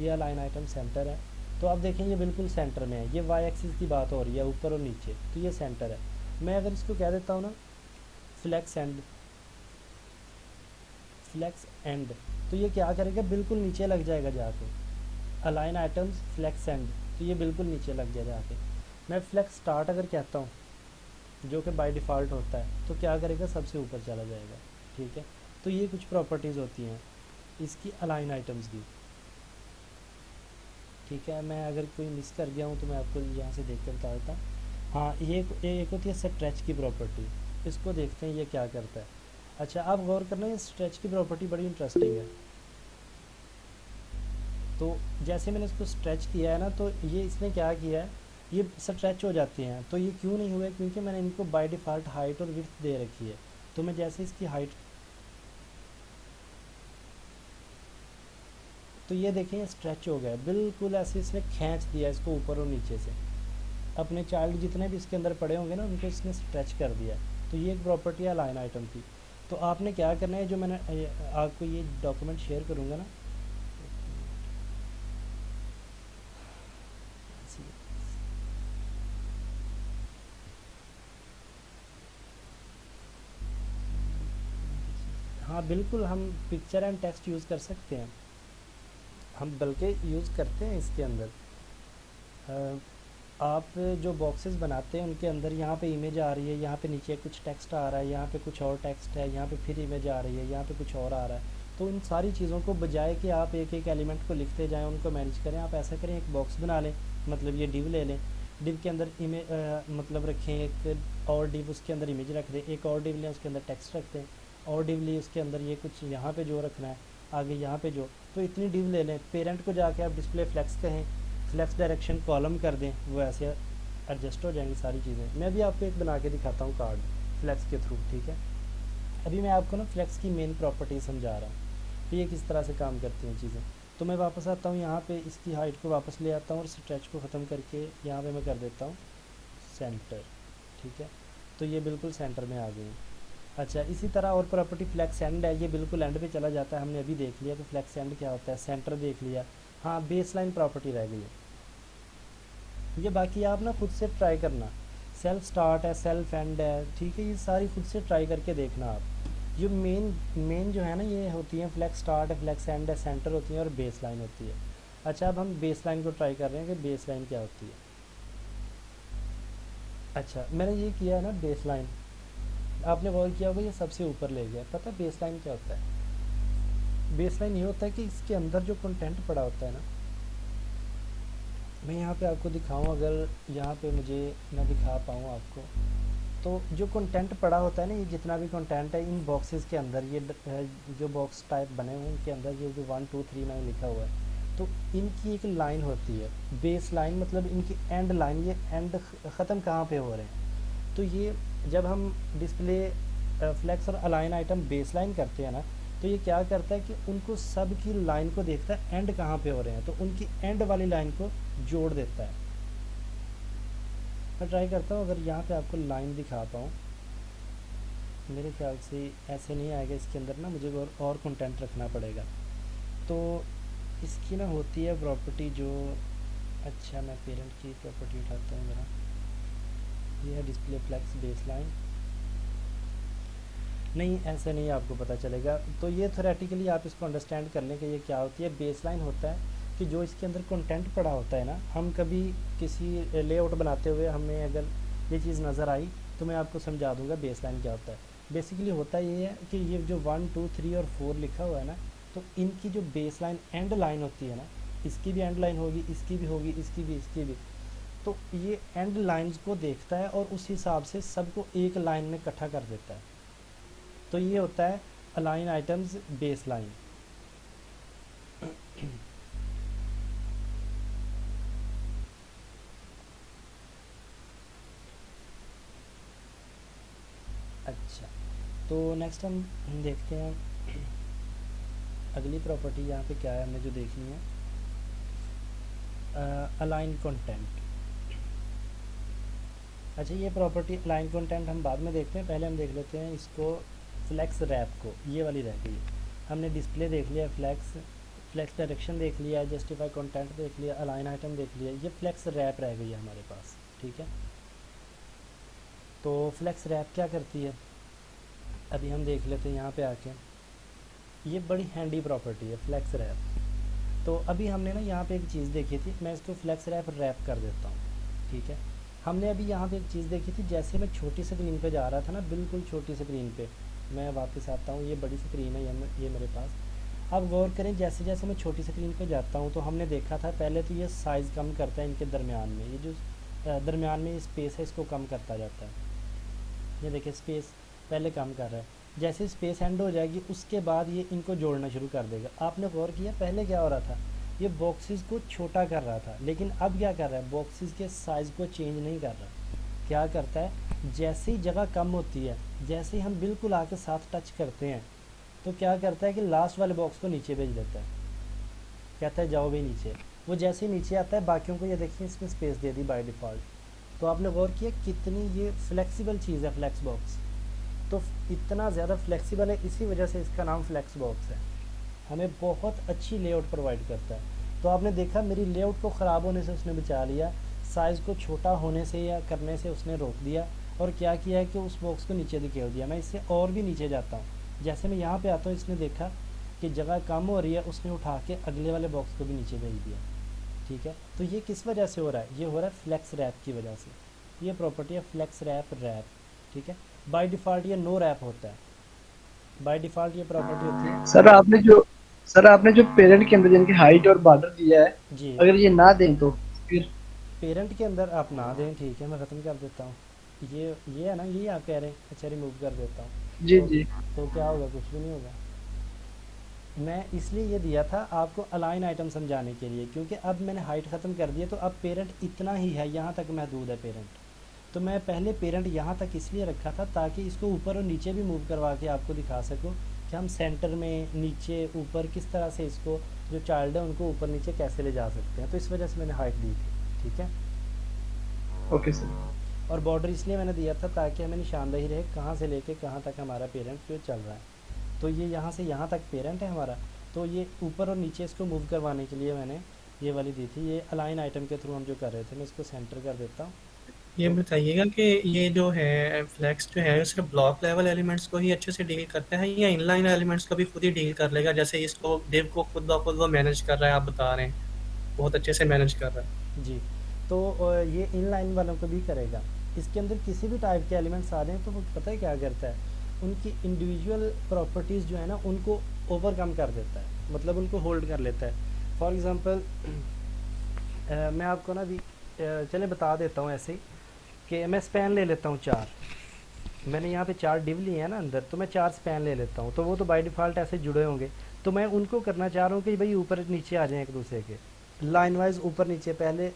A: ये अलाइन आइटम सेंटर है। तो आप देखें ये बिल्कुल सेंटर में है, ये वाई एक्सिस की बात हो रही है ऊपर और नीचे, तो ये सेंटर है। मैं अगर इसको कह देता हूँ ना फ्लेक्स एंड, फ्लेक्स एंड, तो ये क्या करेगा, बिल्कुल नीचे लग जाएगा जाके। अलाइन आइटम्स फ्लेक्स एंड, तो ये बिल्कुल नीचे लग जाएगा जाके। मैं फ्लेक्स स्टार्ट अगर कहता हूँ, जो कि बाय डिफ़ॉल्ट होता है, तो क्या करेगा, सबसे ऊपर चला जाएगा, ठीक है। तो ये कुछ प्रॉपर्टीज़ होती हैं इसकी अलाइन आइटम्स की, ठीक है। मैं अगर कोई मिस कर गया हूँ तो मैं आपको यहाँ से देख कर बता देता हूँ। हाँ, ये एक होती है स्ट्रेच की प्रॉपर्टी, इसको देखते हैं ये क्या करता है। अच्छा, आप गौर करना, ये स्ट्रेच की प्रॉपर्टी बड़ी इंटरेस्टिंग है। तो जैसे मैंने इसको स्ट्रेच किया है ना, तो ये इसने क्या किया है, ये स्ट्रेच हो जाते हैं। तो ये क्यों नहीं हुए, क्योंकि मैंने इनको बाय डिफ़ॉल्ट हाइट और विड्थ दे रखी है। तो मैं जैसे इसकी हाइट, तो ये देखें ये स्ट्रेच हो गया बिल्कुल, ऐसे इसने खींच दिया इसको ऊपर और नीचे से। अपने चाइल्ड जितने भी इसके अंदर पड़े होंगे ना, उनको इसने स्ट्रेच कर दिया। तो ये एक प्रॉपर्टी है लाइन आइटम की। तो आपने क्या करना है, जो मैंने आपको ये डॉक्यूमेंट शेयर करूँगा ना, हाँ बिल्कुल, हम पिक्चर एंड टेक्स्ट यूज़ कर सकते हैं, हम बल्कि यूज़ करते हैं इसके अंदर। आप जो बॉक्सेस बनाते हैं उनके अंदर यहाँ पे इमेज आ रही है, यहाँ पे नीचे कुछ टेक्स्ट आ रहा है, यहाँ पे कुछ और टेक्स्ट है, यहाँ पे फिर इमेज आ रही है, यहाँ पे कुछ और आ रहा है। तो इन सारी चीज़ों को बजाय कि आप एक एक एलिमेंट को लिखते जाएं, उनको मैनेज करें, आप ऐसा करें, एक बॉक्स बना लें, मतलब ये डिव ले लें, डिव के अंदर इमेज मतलब रखें, एक और डिव उसके अंदर इमेज रख दें, एक और डिव लें उसके अंदर टेक्स्ट रख दें, और डिव ली उसके अंदर ये कुछ यहाँ पे जो रखना है, आगे यहाँ पे जो, तो इतनी डिव ले लें। पेरेंट को जाके आप डिस्प्ले फ्लेक्स कहें, फ्लेक्स डायरेक्शन कॉलम कर दें, वो ऐसे एडजस्ट हो जाएंगी सारी चीज़ें। मैं भी आपको एक बना के दिखाता हूँ कार्ड फ्लेक्स के थ्रू, ठीक है। अभी मैं आपको ना फ्लेक्स की मेन प्रॉपर्टी समझा रहा हूँ कि ये किस तरह से काम करती हैं चीज़ें। तो मैं वापस आता हूँ यहाँ पे, इसकी हाइट को वापस ले आता हूँ और स्ट्रेच को ख़त्म करके यहाँ पे मैं कर देता हूँ सेंटर। ठीक है, तो ये बिल्कुल सेंटर में आ गई। अच्छा, इसी तरह और प्रॉपर्टी फ्लैक्स एंड है, ये बिल्कुल एंड पे चला जाता है। हमने अभी देख लिया कि फ्लैक्स एंड क्या होता है, सेंटर देख लिया। हाँ, बेस लाइन प्रॉपर्टी रह गई है। ये बाकी आप ना खुद से ट्राई करना, सेल्फ स्टार्ट है, सेल्फ एंड है, ठीक है, ये सारी खुद से ट्राई करके देखना आप। जो मेन जो है ना, ये होती है फ्लैक्स स्टार्ट है, फ्लैक्स एंड है, सेंटर होती है और बेस लाइन होती है। अच्छा, अब हम बेस लाइन को ट्राई कर रहे हैं कि बेस लाइन क्या होती है। अच्छा, मैंने ये किया है ना बेस लाइन, आपने गौर किया होगा ये सबसे ऊपर ले गया। पता है बेस लाइन क्या होता है? बेस लाइन ये होता है कि इसके अंदर जो कंटेंट पड़ा होता है ना, मैं यहाँ पे आपको दिखाऊं, अगर यहाँ पे मुझे ना दिखा पाऊँ आपको, तो जो कंटेंट पड़ा होता है ना, ये जितना भी कंटेंट है इन बॉक्सेस के अंदर, ये जो बॉक्स टाइप बने हुए हैं उनके अंदर ये जो 1 2 3 मैंने लिखा हुआ है, तो इनकी एक लाइन होती है बेस लाइन, मतलब इनकी एंड लाइन, ये एंड ख़त्म कहाँ पे हो रहे हैं। तो ये जब हम डिस्प्ले फ्लेक्स और अलाइन आइटम बेस लाइन करते हैं ना, तो ये क्या करता है कि उनको सब की लाइन को देखता है एंड कहाँ पे हो रहे हैं, तो उनकी एंड वाली लाइन को जोड़ देता है। मैं ट्राई करता हूँ अगर यहाँ पे आपको लाइन दिखा पाऊँ, मेरे ख्याल से ऐसे नहीं आएगा, इसके अंदर ना मुझे और कंटेंट रखना पड़ेगा। तो इसकी ना होती है प्रॉपर्टी जो, अच्छा मैं पेरेंट की प्रॉपर्टी उठाता हूँ ज़रा, ये है डिस्प्ले फ्लेक्स बेस लाइन। नहीं, ऐसे नहीं आपको पता चलेगा। तो ये थ्योरेटिकली आप इसको अंडरस्टैंड कर लें कि ये क्या होती है। बेस लाइन होता है कि जो इसके अंदर कंटेंट पड़ा होता है ना, हम कभी किसी लेआउट बनाते हुए हमें अगर ये चीज़ नज़र आई तो मैं आपको समझा दूंगा बेस लाइन क्या होता है। बेसिकली होता ये है कि ये जो 1 2 3 और 4 लिखा हुआ है ना, तो इनकी जो बेस लाइन एंड लाइन होती है ना, इसकी भी एंड लाइन होगी, इसकी भी होगी, इसकी भी, तो ये एंड लाइन्स को देखता है और उस हिसाब से सबको एक लाइन में इकट्ठा कर देता है। तो ये होता है अलाइन आइटम्स बेस लाइन। अच्छा, तो नेक्स्ट हम देखते हैं अगली प्रॉपर्टी यहाँ पे क्या है हमें जो देखनी है, अलाइन कंटेंट। अच्छा, ये प्रॉपर्टी अलाइन कंटेंट हम बाद में देखते हैं, पहले हम देख लेते हैं इसको फ्लैक्स रैप को। ये वाली रह गई, हमने डिस्प्ले देख लिया, फ्लैक्स डायरेक्शन देख लिया, जस्टिफाई कंटेंट देख लिया, अलाइन आइटम देख लिया, ये फ्लैक्स रैप रह गई है हमारे पास। ठीक है, तो फ्लैक्स रैप क्या करती है अभी हम देख लेते हैं यहाँ पे आके। ये बड़ी हैंडी प्रॉपर्टी है फ्लैक्स रैप। तो अभी हमने ना यहाँ पे एक चीज़ देखी थी, मैं इसको फ्लैक्स रैप कर देता हूँ। ठीक है, हमने अभी यहाँ पे एक चीज़ देखी थी, जैसे मैं छोटी स्क्रीन पे जा रहा था ना, बिल्कुल छोटी स्क्रीन पे, मैं वापस आता हूँ, ये बड़ी स्क्रीन है ये मेरे पास। अब गौर करें, जैसे जैसे मैं छोटी स्क्रीन पे जाता हूँ तो हमने देखा था पहले तो ये साइज़ कम करता है इनके दरमियान में, ये जो दरमियान में स्पेस है इसको कम करता जाता है। ये देखिए स्पेस पहले कम कर रहा है, जैसे स्पेस एंड हो जाएगी उसके बाद ये इनको जोड़ना शुरू कर देगा। आपने गौर किया पहले क्या हो रहा था, ये बॉक्सेस को छोटा कर रहा था, लेकिन अब क्या कर रहा है, बॉक्सेस के साइज़ को चेंज नहीं कर रहा। क्या करता है, जैसे ही जगह कम होती है, जैसे ही हम बिल्कुल आके साथ टच करते हैं, तो क्या करता है कि लास्ट वाले बॉक्स को नीचे भेज देता है, कहता है जाओ भी नीचे। वो जैसे ही नीचे आता है, बाकियों को ये देखिए इसमें space they the by default. तो आपने गौर किया कितनी ये फ्लेक्सिबल चीज़ है फ्लेक्स बॉक्स। तो इतना ज़्यादा फ्लेक्सिबल है, इसी वजह से इसका नाम फ्लेक्स बॉक्स है। हमें बहुत अच्छी लेआउट प्रोवाइड करता है। तो आपने देखा मेरी लेआउट को ख़राब होने से उसने बचा लिया, साइज़ को छोटा होने से या करने से उसने रोक दिया, और क्या किया है कि उस बॉक्स को नीचे धकेल दिया। मैं इससे और भी नीचे जाता हूँ, जैसे मैं यहाँ पे आता हूँ, इसने देखा कि जगह कम हो रही है, उसने उठा के अगले वाले बॉक्स को भी नीचे भेज दिया। ठीक है, तो ये किस वजह से हो रहा है, ये हो रहा है फ्लेक्स रैप की वजह से। ये प्रॉपर्टी है फ्लेक्स रैप। ठीक है, बाय डिफ़ॉल्ट ये नो रैप होता है, बाय डिफ़ॉल्ट ये प्रॉपर्टी होती है।
B: सर आपने जो पेरेंट के अंदर जिनकी हाइट और बॉर्डर दिया है,
A: जी,
B: अगर ये ना दें तो फिर
A: पेरेंट के अंदर आप ना दें, ठीक है, मैं ख़त्म कर देता हूँ। ये है ना, यही आप कह रहे हैं। अच्छा, रिमूव कर देता हूँ।
B: जी जी
A: तो क्या होगा, कुछ भी नहीं होगा। मैं इसलिए ये दिया था आपको अलाइन आइटम समझाने के लिए, क्योंकि अब मैंने हाइट ख़त्म कर दी है, तो अब पेरेंट इतना ही है, यहाँ तक महदूद है पेरेंट। तो मैं पहले पेरेंट यहाँ तक इसलिए रखा था ताकि इसको ऊपर और नीचे भी मूव करवा के आपको दिखा सकूँ कि हम सेंटर में, नीचे, ऊपर किस तरह से इसको जो चाइल्ड है उनको ऊपर नीचे कैसे ले जा सकते हैं, तो इस वजह से मैंने हाइट दी थी। ठीक है,
B: ओके सर।
A: और बॉर्डर इसलिए मैंने दिया था ताकि हमें निशानदेही रहे कहाँ से लेके कहाँ तक हमारा पेरेंट जो चल रहा है। तो ये यहाँ से यहाँ तक पेरेंट है हमारा, तो ये ऊपर और नीचे इसको मूव करवाने के लिए मैंने ये वाली दी थी। ये अलाइन आइटम के थ्रू हम जो कर रहे थे, मैं इसको सेंटर कर देता हूँ।
C: ये
A: तो
C: बताइएगा कि ये जो है फ्लेक्स जो है सिर्फ ब्लॉक लेवल एलिमेंट्स को ही अच्छे से डील करता है या इनलाइन एलिमेंट्स को भी खुद ही डील कर लेगा? जैसे इसको डिव को खुद ब खुद वो मैनेज कर रहा है, आप बता रहे हैं बहुत अच्छे से मैनेज कर रहा है।
A: जी, तो ये इनलाइन वालों को भी करेगा। इसके अंदर किसी भी टाइप के एलिमेंट्स आ रहे हैं तो वो पता है क्या करता है, उनकी इंडिविजुअल प्रॉपर्टीज़ जो है ना उनको ओवरकम कर देता है, मतलब उनको होल्ड कर लेता है। फॉर एग्ज़ाम्पल मैं आपको ना अभी चले बता देता हूँ ऐसे ही कि मैं स्पैन ले लेता हूँ 4। मैंने यहाँ पे 4 डिव लिए हैं ना अंदर, तो मैं 4 स्पैन ले लेता हूँ, तो वो तो बाय डिफ़ॉल्ट ऐसे जुड़े होंगे। तो मैं उनको करना चाह रहा हूँ कि भाई ऊपर नीचे आ जाएं एक दूसरे के, लाइन वाइज ऊपर नीचे, पहले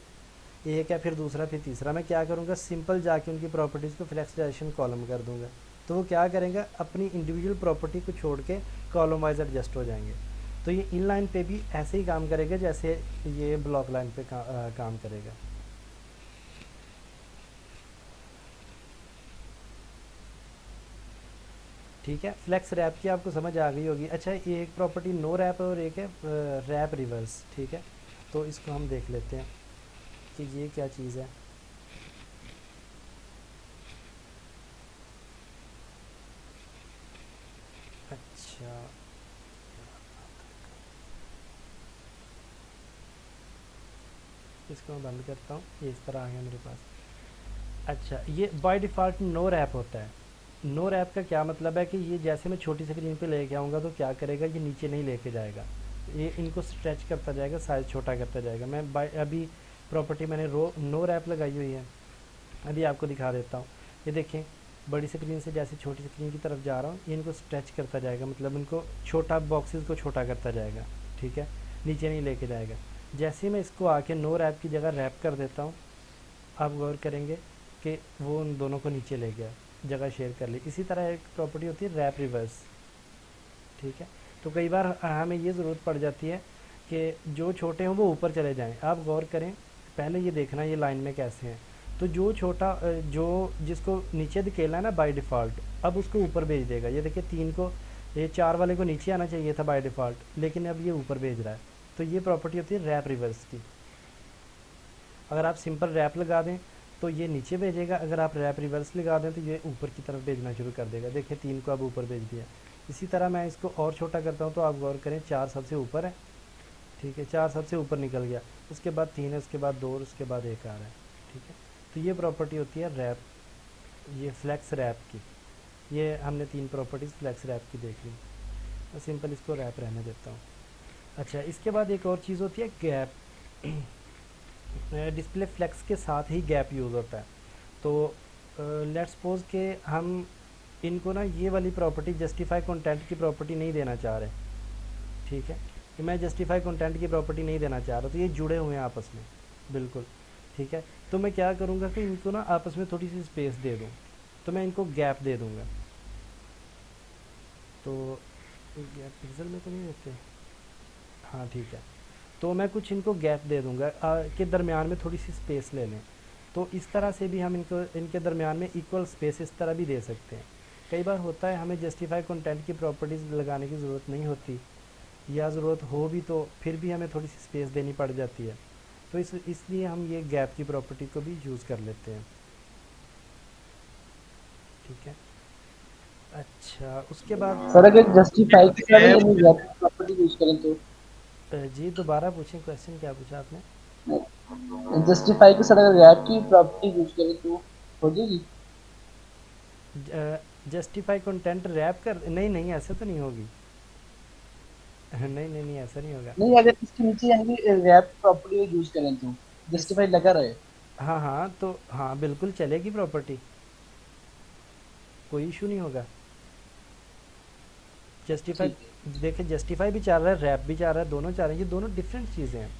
A: एक है फिर दूसरा फिर तीसरा। मैं क्या करूँगा, सिंपल जाके उनकी प्रॉपर्टीज़ को फ्लेक्स डायरेक्शन कॉलम कर दूँगा, तो वो क्या करेंगे, अपनी इंडिविजुअल प्रॉपर्टी को छोड़ के कॉलम वाइज एडजस्ट हो जाएंगे। तो ये इन लाइन पे भी ऐसे ही काम करेगा जैसे ये ब्लॉक लाइन पे काम करेगा। ठीक है, फ्लेक्स रैप की आपको समझ आ गई होगी। अच्छा, ये एक प्रॉपर्टी नो रैप और एक है रैप रिवर्स। ठीक है, तो इसको हम देख लेते हैं कि ये क्या चीज़ है। अच्छा, इसको मैं बंद करता हूँ, ये इस तरह आ गया मेरे पास। अच्छा, ये बाय डिफ़ॉल्ट नो रैप होता है। नो रैप का क्या मतलब है कि ये जैसे मैं छोटी स्क्रीन पे लेके आऊँगा तो क्या करेगा, ये नीचे नहीं लेके जाएगा, ये इनको स्ट्रेच करता जाएगा, साइज़ छोटा करता जाएगा। मैं बाय अभी प्रॉपर्टी मैंने नो रैप लगाई हुई है, अभी आपको दिखा देता हूँ। ये देखें, बड़ी स्क्रीन से जैसे छोटी स्क्रीन की तरफ जा रहा हूँ, ये इनको स्ट्रेच करता जाएगा, मतलब इनको छोटा, बॉक्सेस को छोटा करता जाएगा। ठीक है, नीचे नहीं लेके जाएगा। जैसे ही मैं इसको आके नो रैप की जगह रैप कर देता हूँ, आप गौर करेंगे कि वो उन दोनों को नीचे ले गया, जगह शेयर कर ली। इसी तरह एक प्रॉपर्टी होती है रैप रिवर्स। ठीक है, तो कई बार हमें ये ज़रूरत पड़ जाती है कि जो छोटे हों वो ऊपर चले जाएं। आप गौर करें, पहले ये देखना ये लाइन में कैसे हैं, तो जो छोटा जो जिसको नीचे धकेलना है ना बाय डिफ़ॉल्ट, अब उसको ऊपर भेज देगा। ये देखिए 3 को, ये 4 वाले को नीचे आना चाहिए था बाय डिफ़ॉल्ट, लेकिन अब ये ऊपर भेज रहा है। तो ये प्रॉपर्टी होती है रैप रिवर्स की। अगर आप सिंपल रैप लगा दें तो ये नीचे भेजेगा, अगर आप रैप रिवर्स लगा दें तो ये ऊपर की तरफ भेजना शुरू कर देगा। देखिए 3 को अब ऊपर भेज दिया। इसी तरह मैं इसको और छोटा करता हूँ, तो आप गौर करें 4 सबसे ऊपर है। ठीक है, 4 सबसे ऊपर निकल गया, उसके बाद 3 है, उसके बाद 2 और उसके बाद 1 आ रहा है। ठीक है, तो ये प्रॉपर्टी होती है रैप, ये फ्लैक्स रैप की। ये हमने 3 प्रॉपर्टीज़ फ्लैक्स रैप की देख ली। मैं सिंपल इसको रैप रहने देता हूँ। अच्छा, इसके बाद एक और चीज़ होती है गैप। डिस्प्ले फ्लेक्स के साथ ही गैप यूज़ होता है। तो लेट्स सपोज कि हम इनको ना ये वाली प्रॉपर्टी जस्टिफाई कंटेंट की प्रॉपर्टी नहीं देना चाह रहे। ठीक है, कि मैं जस्टिफाई कंटेंट की प्रॉपर्टी नहीं देना चाह रहा, तो ये जुड़े हुए हैं आपस में बिल्कुल। ठीक है, तो मैं क्या करूँगा कि इनको ना आपस में थोड़ी सी स्पेस दे दूँ, तो मैं इनको गैप दे दूँगा। तो गैप पिक्सल में तो नहीं देते, हाँ ठीक है, तो मैं कुछ इनको गैप दे दूंगा के दरमियान में थोड़ी सी स्पेस ले लें। तो इस तरह से भी हम इनको इनके दरमियान में इक्वल स्पेस इस तरह भी दे सकते हैं। कई बार होता है हमें जस्टिफाई कंटेंट की प्रॉपर्टीज़ लगाने की ज़रूरत नहीं होती, या ज़रूरत हो भी तो फिर भी हमें थोड़ी सी स्पेस देनी पड़ जाती है, तो इसलिए हम ये गैप की प्रॉपर्टी को भी यूज़ कर लेते हैं। ठीक है, अच्छा उसके बाद
B: सर अगर जस्टिफाई की साथ
C: गैप
B: यानी गैप प्रॉपर्टी यूज करें तो
A: जी दोबारा पूछें, क्वेश्चन क्या पूछा आपने?
B: जस्टिफाई के साथ अगर गैप की प्रॉपर्टी यूज करें तो हो जाएगी?
A: जस्टिफाई कंटेंट रैप कर, नहीं नहीं ऐसे तो नहीं होगी। नहीं नहीं नहीं, ऐसा नहीं होगा।
B: नहीं, अगर इसके नीचे यानी गैप प्रॉपर्टी यूज करें तो
A: इस
B: जस्टिफाई लगा रहे।
A: हाँ हाँ, तो हाँ बिल्कुल चलेगी प्रॉपर्टी, कोई इशू नहीं होगा। जस्टिफाई,
B: ठीक है।
A: देखिए जस्टिफाई भी चल रहा है, रैप भी चल रहा है, दोनों चल रहे हैं, ये दोनों डिफरेंट चीज़ें हैं।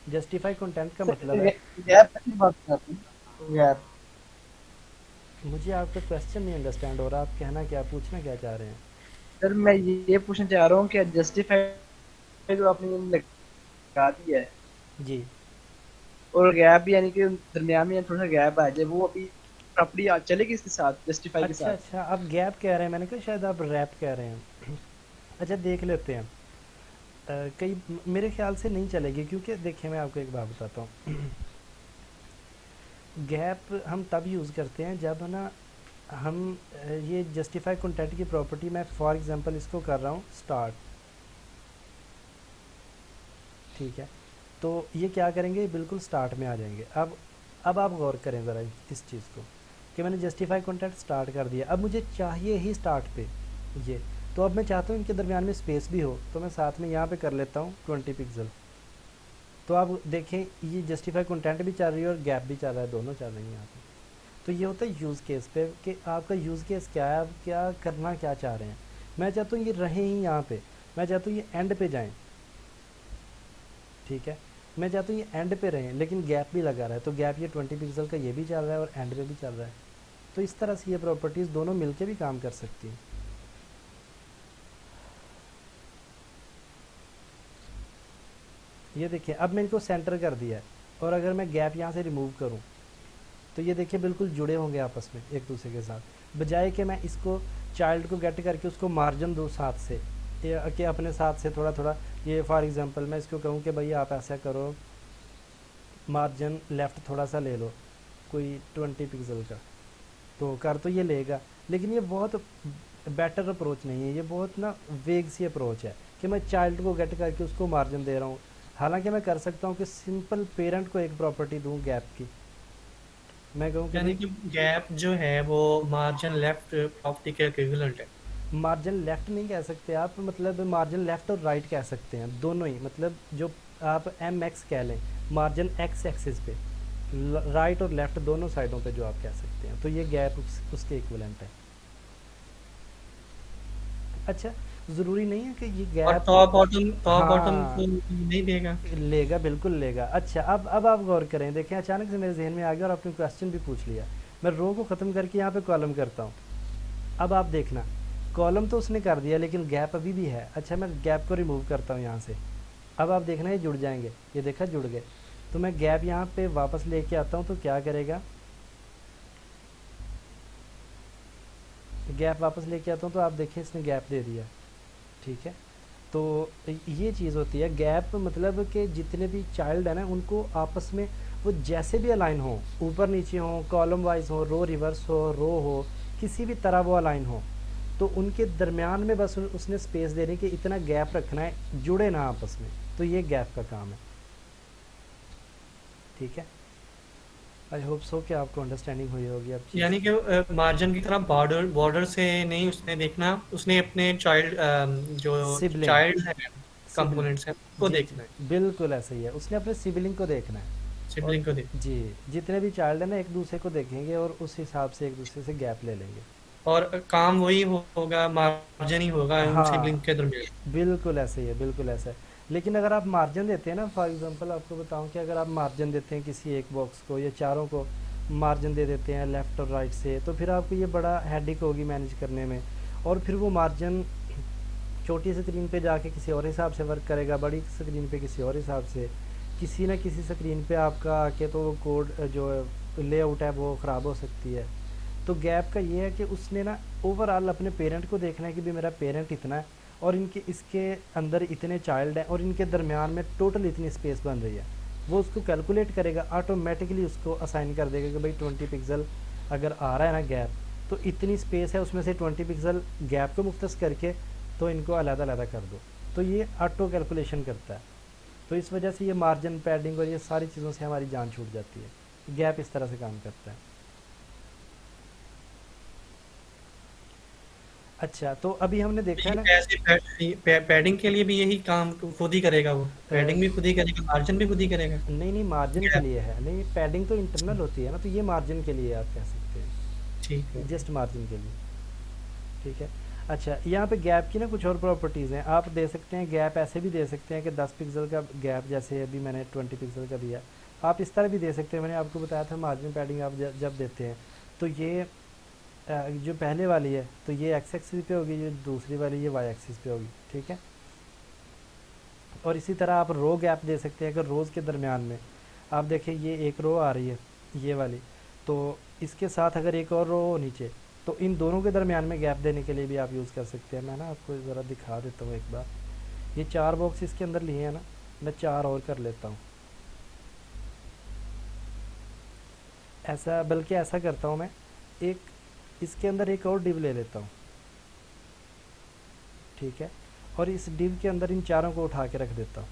A: जस्टिफाई कंटेंट का मतलब है,
B: गैप की बात करते हैं, गैप।
A: मुझे आपका क्वेश्चन नहीं अंडरस्टैंड हो रहा, आप कहना क्या, पूछना क्या चाह रहे हैं?
B: सर मैं ये पूछना चाह रहा हूँ कि जस्टिफाई जो आपने ये लगा दिया है
A: जी।
B: और गैप भी यानी कि दरमियान में थोड़ा सा गैप आ जाए, वो अभी प्रॉपर्टी चलेगी इसके साथ जस्टिफाई के
A: अच्छा
B: साथ?
A: अच्छा, आप गैप कह रहे हैं, मैंने कहा शायद आप रैप कह रहे हैं। अच्छा देख लेते हैं। कई मेरे ख्याल से नहीं चलेगी, क्योंकि देखिए मैं आपको एक बात बताता हूँ। गैप हम तब यूज़ करते हैं जब ना हम ये जस्टिफाई कंटेंट की प्रॉपर्टी, मैं फॉर एग्जांपल इसको कर रहा हूँ स्टार्ट, ठीक है। तो ये क्या करेंगे, बिल्कुल स्टार्ट में आ जाएंगे। अब आप गौर करें ज़रा इस चीज़ को, कि मैंने जस्टिफाई कंटेंट स्टार्ट कर दिया, अब मुझे चाहिए ही स्टार्ट पे ये। तो अब मैं चाहता हूँ इनके दरमियान में स्पेस भी हो, तो मैं साथ में यहाँ पे कर लेता हूँ 20 पिक्सल। तो आप देखें ये जस्टिफाई कंटेंट भी चल रही है और गैप भी चल रहा है, दोनों चल रही हैं यहाँ पे। तो ये होता है यूज़ केस पे, कि आपका यूज़ केस क्या है, आप क्या करना क्या चाह रहे हैं। मैं चाहता हूँ ये रहें ही यहाँ पे, मैं चाहता हूँ ये एंड पे जाएँ, ठीक है। मैं चाहता हूँ ये एंड पे रहें, लेकिन गैप भी लगा रहा है, तो गैप ये 20 पिक्सल का ये भी चल रहा है और एंड पे भी चल रहा है। तो इस तरह से ये प्रॉपर्टीज़ दोनों मिलके भी काम कर सकती हैं। ये देखिए अब मैंने इनको सेंटर कर दिया है, और अगर मैं गैप यहाँ से रिमूव करूँ तो ये देखिए बिल्कुल जुड़े होंगे आपस में एक दूसरे के साथ, बजाय कि मैं इसको चाइल्ड को गेट करके उसको मार्जिन दूँ साथ से, कि अपने साथ से थोड़ा थोड़ा। ये फॉर एग्जांपल मैं इसको कहूँ कि भाई आप ऐसा करो, मार्जिन लेफ़्ट थोड़ा सा ले लो, कोई 20 पिक्सल का, तो कर तो ये लेगा, लेकिन ये बहुत बेटर अप्रोच नहीं है, ये बहुत ना वेग सी अप्रोच है, कि मैं चाइल्ड को गेट करके उसको मार्जिन दे रहा हूँ। हालांकि मैं कर सकता हूँ कि सिंपल पेरेंट को एक प्रॉपर्टी दूँ गैप की, मैं कहूँ कि
C: यानी
A: भाई
C: कि गैप जो है वो मार्जिन लेफ्ट प्रॉपर्टी के इक्विवेलेंट है।
A: मार्जिन लेफ़्ट नहीं कह सकते आप, मतलब मार्जिन लेफ़्ट और राइट कह सकते हैं, दोनों ही, मतलब जो आप एम एक्स कह लें, मार्जिन एक्स एक्सिस पे, राइट और लेफ़्ट दोनों साइडों पे जो आप कह सकते हैं, तो ये गैप उसके इक्विवेलेंट है। अच्छा, ज़रूरी नहीं है कि ये
C: और
A: गैप,
C: टॉप बॉटम को
A: हाँ
C: नहीं देगा।
A: लेगा, बिल्कुल लेगा। अच्छा अब आप गौर करें, देखें अचानक से मेरे जहन में आ गया और आपने क्वेश्चन भी पूछ लिया। मैं रो को ख़त्म करके यहाँ पे कॉलम करता हूँ। अब आप देखना, कॉलम तो उसने कर दिया लेकिन गैप अभी भी है। अच्छा मैं गैप को रिमूव करता हूँ यहाँ से, अब आप देखना ये जुड़ जाएंगे, ये देखा जुड़ गए। तो मैं गैप यहाँ पे वापस लेके आता हूँ, तो क्या करेगा, गैप वापस लेके आता हूँ तो आप देखें इसने गैप दे दिया, ठीक है। तो ये चीज़ होती है गैप, मतलब कि जितने भी चाइल्ड है ना उनको आपस में वो जैसे भी अलाइन हो, ऊपर नीचे हो, कॉलम वाइज हो, रो रिवर्स हो, रो हो, किसी भी तरह वो अलाइन हो, तो उनके दरमियान में बस उसने स्पेस देने की इतना गैप रखना है, जुड़े ना आपस में। तो ये गैप का काम है, ठीक है। आई होप सो कि आपको अंडरस्टैंडिंग हुई होगी अब चीज़।
C: यानी कि मार्जिन की तरह बॉर्डर बॉर्डर से नहीं उसने देखना, उसने अपने जो
A: सिबलिंग,
C: चाइल्ड है कंपोनेंट्स हैं
A: सिबलिंग,
C: उसको
A: जी
C: देखना है,
A: बिल्कुल ऐसा ही है, उसने अपने सिबलिंग को देखना है। और
C: सिबलिंग को देख।
A: जी, जितने भी चाइल्ड है ना एक दूसरे को देखेंगे और उस हिसाब से एक दूसरे से गैप ले लेंगे।
C: और काम वही होगा, मार्जिन ही होगा उन सिबलिंग
A: हाँ
C: के दरमियान।
A: बिल्कुल ऐसे ही है, बिल्कुल ऐसा है। लेकिन अगर आप मार्जिन देते हैं ना, फॉर एग्जांपल आपको बताऊं कि अगर आप मार्जिन देते हैं किसी एक बॉक्स को या चारों को मार्जिन दे देते हैं लेफ़्ट और राइट से, तो फिर आपको ये बड़ा हेडेक होगी मैनेज करने में। और फिर वो मार्जिन छोटी स्क्रीन पे जाके किसी और हिसाब से वर्क करेगा, बड़ी स्क्रीन पे किसी और हिसाब से, किसी न किसी स्क्रीन पे आपका आके तो वो कोड जो लेआउट है वो ख़राब हो सकती है। तो गैप का ये है कि उसने ना ओवरऑल अपने पेरेंट को देखना है कि भी मेरा पेरेंट इतना है और इनके इसके अंदर इतने चाइल्ड हैं और इनके दरमियान में टोटल इतनी स्पेस बन रही है। वो उसको कैलकुलेट करेगा, ऑटोमेटिकली उसको असाइन कर देगा कि भाई 20 पिक्सल अगर आ रहा है ना गैप, तो इतनी स्पेस है, उसमें से 20 पिक्सल गैप को मुख्तस करके तो इनको अलग अलग कर दो। तो ये ऑटो कैलकुलेशन करता है। तो इस वजह से ये मार्जिन, पैडिंग और ये सारी चीज़ों से हमारी जान छूट जाती है। गैप इस तरह से काम करता है। अच्छा तो अभी हमने देखा है ना,
C: ऐसे पैडिंग के लिए भी यही काम खुद ही करेगा, वो पैडिंग भी खुद ही करेगा, मार्जिन भी खुद ही करेगा।
A: नहीं नहीं मार्जिन के
C: गैप,
A: लिए है, नहीं पैडिंग तो इंटरनल होती है ना, तो ये मार्जिन के लिए आप कह सकते
C: ठीक
A: हैं,
C: है।
A: जस्ट मार्जिन के लिए, ठीक है। अच्छा यहाँ पे गैप की ना कुछ और प्रॉपर्टीज़ हैं, आप दे सकते हैं गैप ऐसे भी दे सकते हैं कि 10 पिक्सल का गैप, जैसे अभी मैंने 20 पिक्सल का दिया। आप इस तरह भी दे सकते हैं, मैंने आपको बताया था मार्जिन पैडिंग आप जब देते हैं तो ये जो पहले वाली है तो ये एक्स एक्सिस पे होगी, जो दूसरी वाली ये वाई एक्सिस पे होगी, ठीक है। और इसी तरह आप रो गैप दे सकते हैं, अगर रोज़ के दरमियान में आप देखें ये एक रो आ रही है ये वाली, तो इसके साथ अगर एक और रो हो नीचे, तो इन दोनों के दरमियान में गैप देने के लिए भी आप यूज़ कर सकते हैं। मैं ना आपको ज़रा दिखा देता हूँ एक बार। ये 4 बॉक्स इसके अंदर लिए हैं ना, मैं 4 और कर लेता हूँ ऐसा, बल्कि ऐसा करता हूँ मैं, एक इसके अंदर एक और डिव ले लेता हूँ, ठीक है, और इस डिव के अंदर इन चारों को उठा के रख देता हूँ,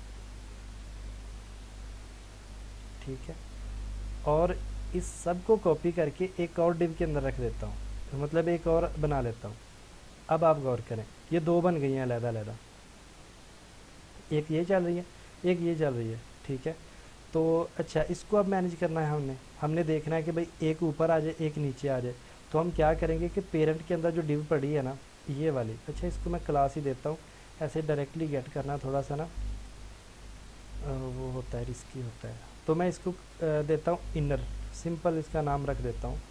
A: ठीक है, और इस सब को कॉपी करके एक और डिव के अंदर रख देता हूँ, मतलब एक और बना लेता हूँ। अब आप गौर करें, ये 2 बन गई हैं अलग-अलग, एक ये चल रही है, एक ये चल रही है, ठीक है। तो अच्छा, इसको अब मैनेज करना है हमने हमने देखना है कि भाई एक ऊपर आ जाए एक नीचे आ जाए। तो हम क्या करेंगे कि पेरेंट के अंदर जो डिव पड़ी है ना ये वाली, अच्छा इसको मैं क्लास ही देता हूँ, ऐसे डायरेक्टली गेट करना थोड़ा सा ना वो होता है, रिस्की होता है। तो मैं इसको देता हूँ इनर, सिंपल इसका नाम रख देता हूँ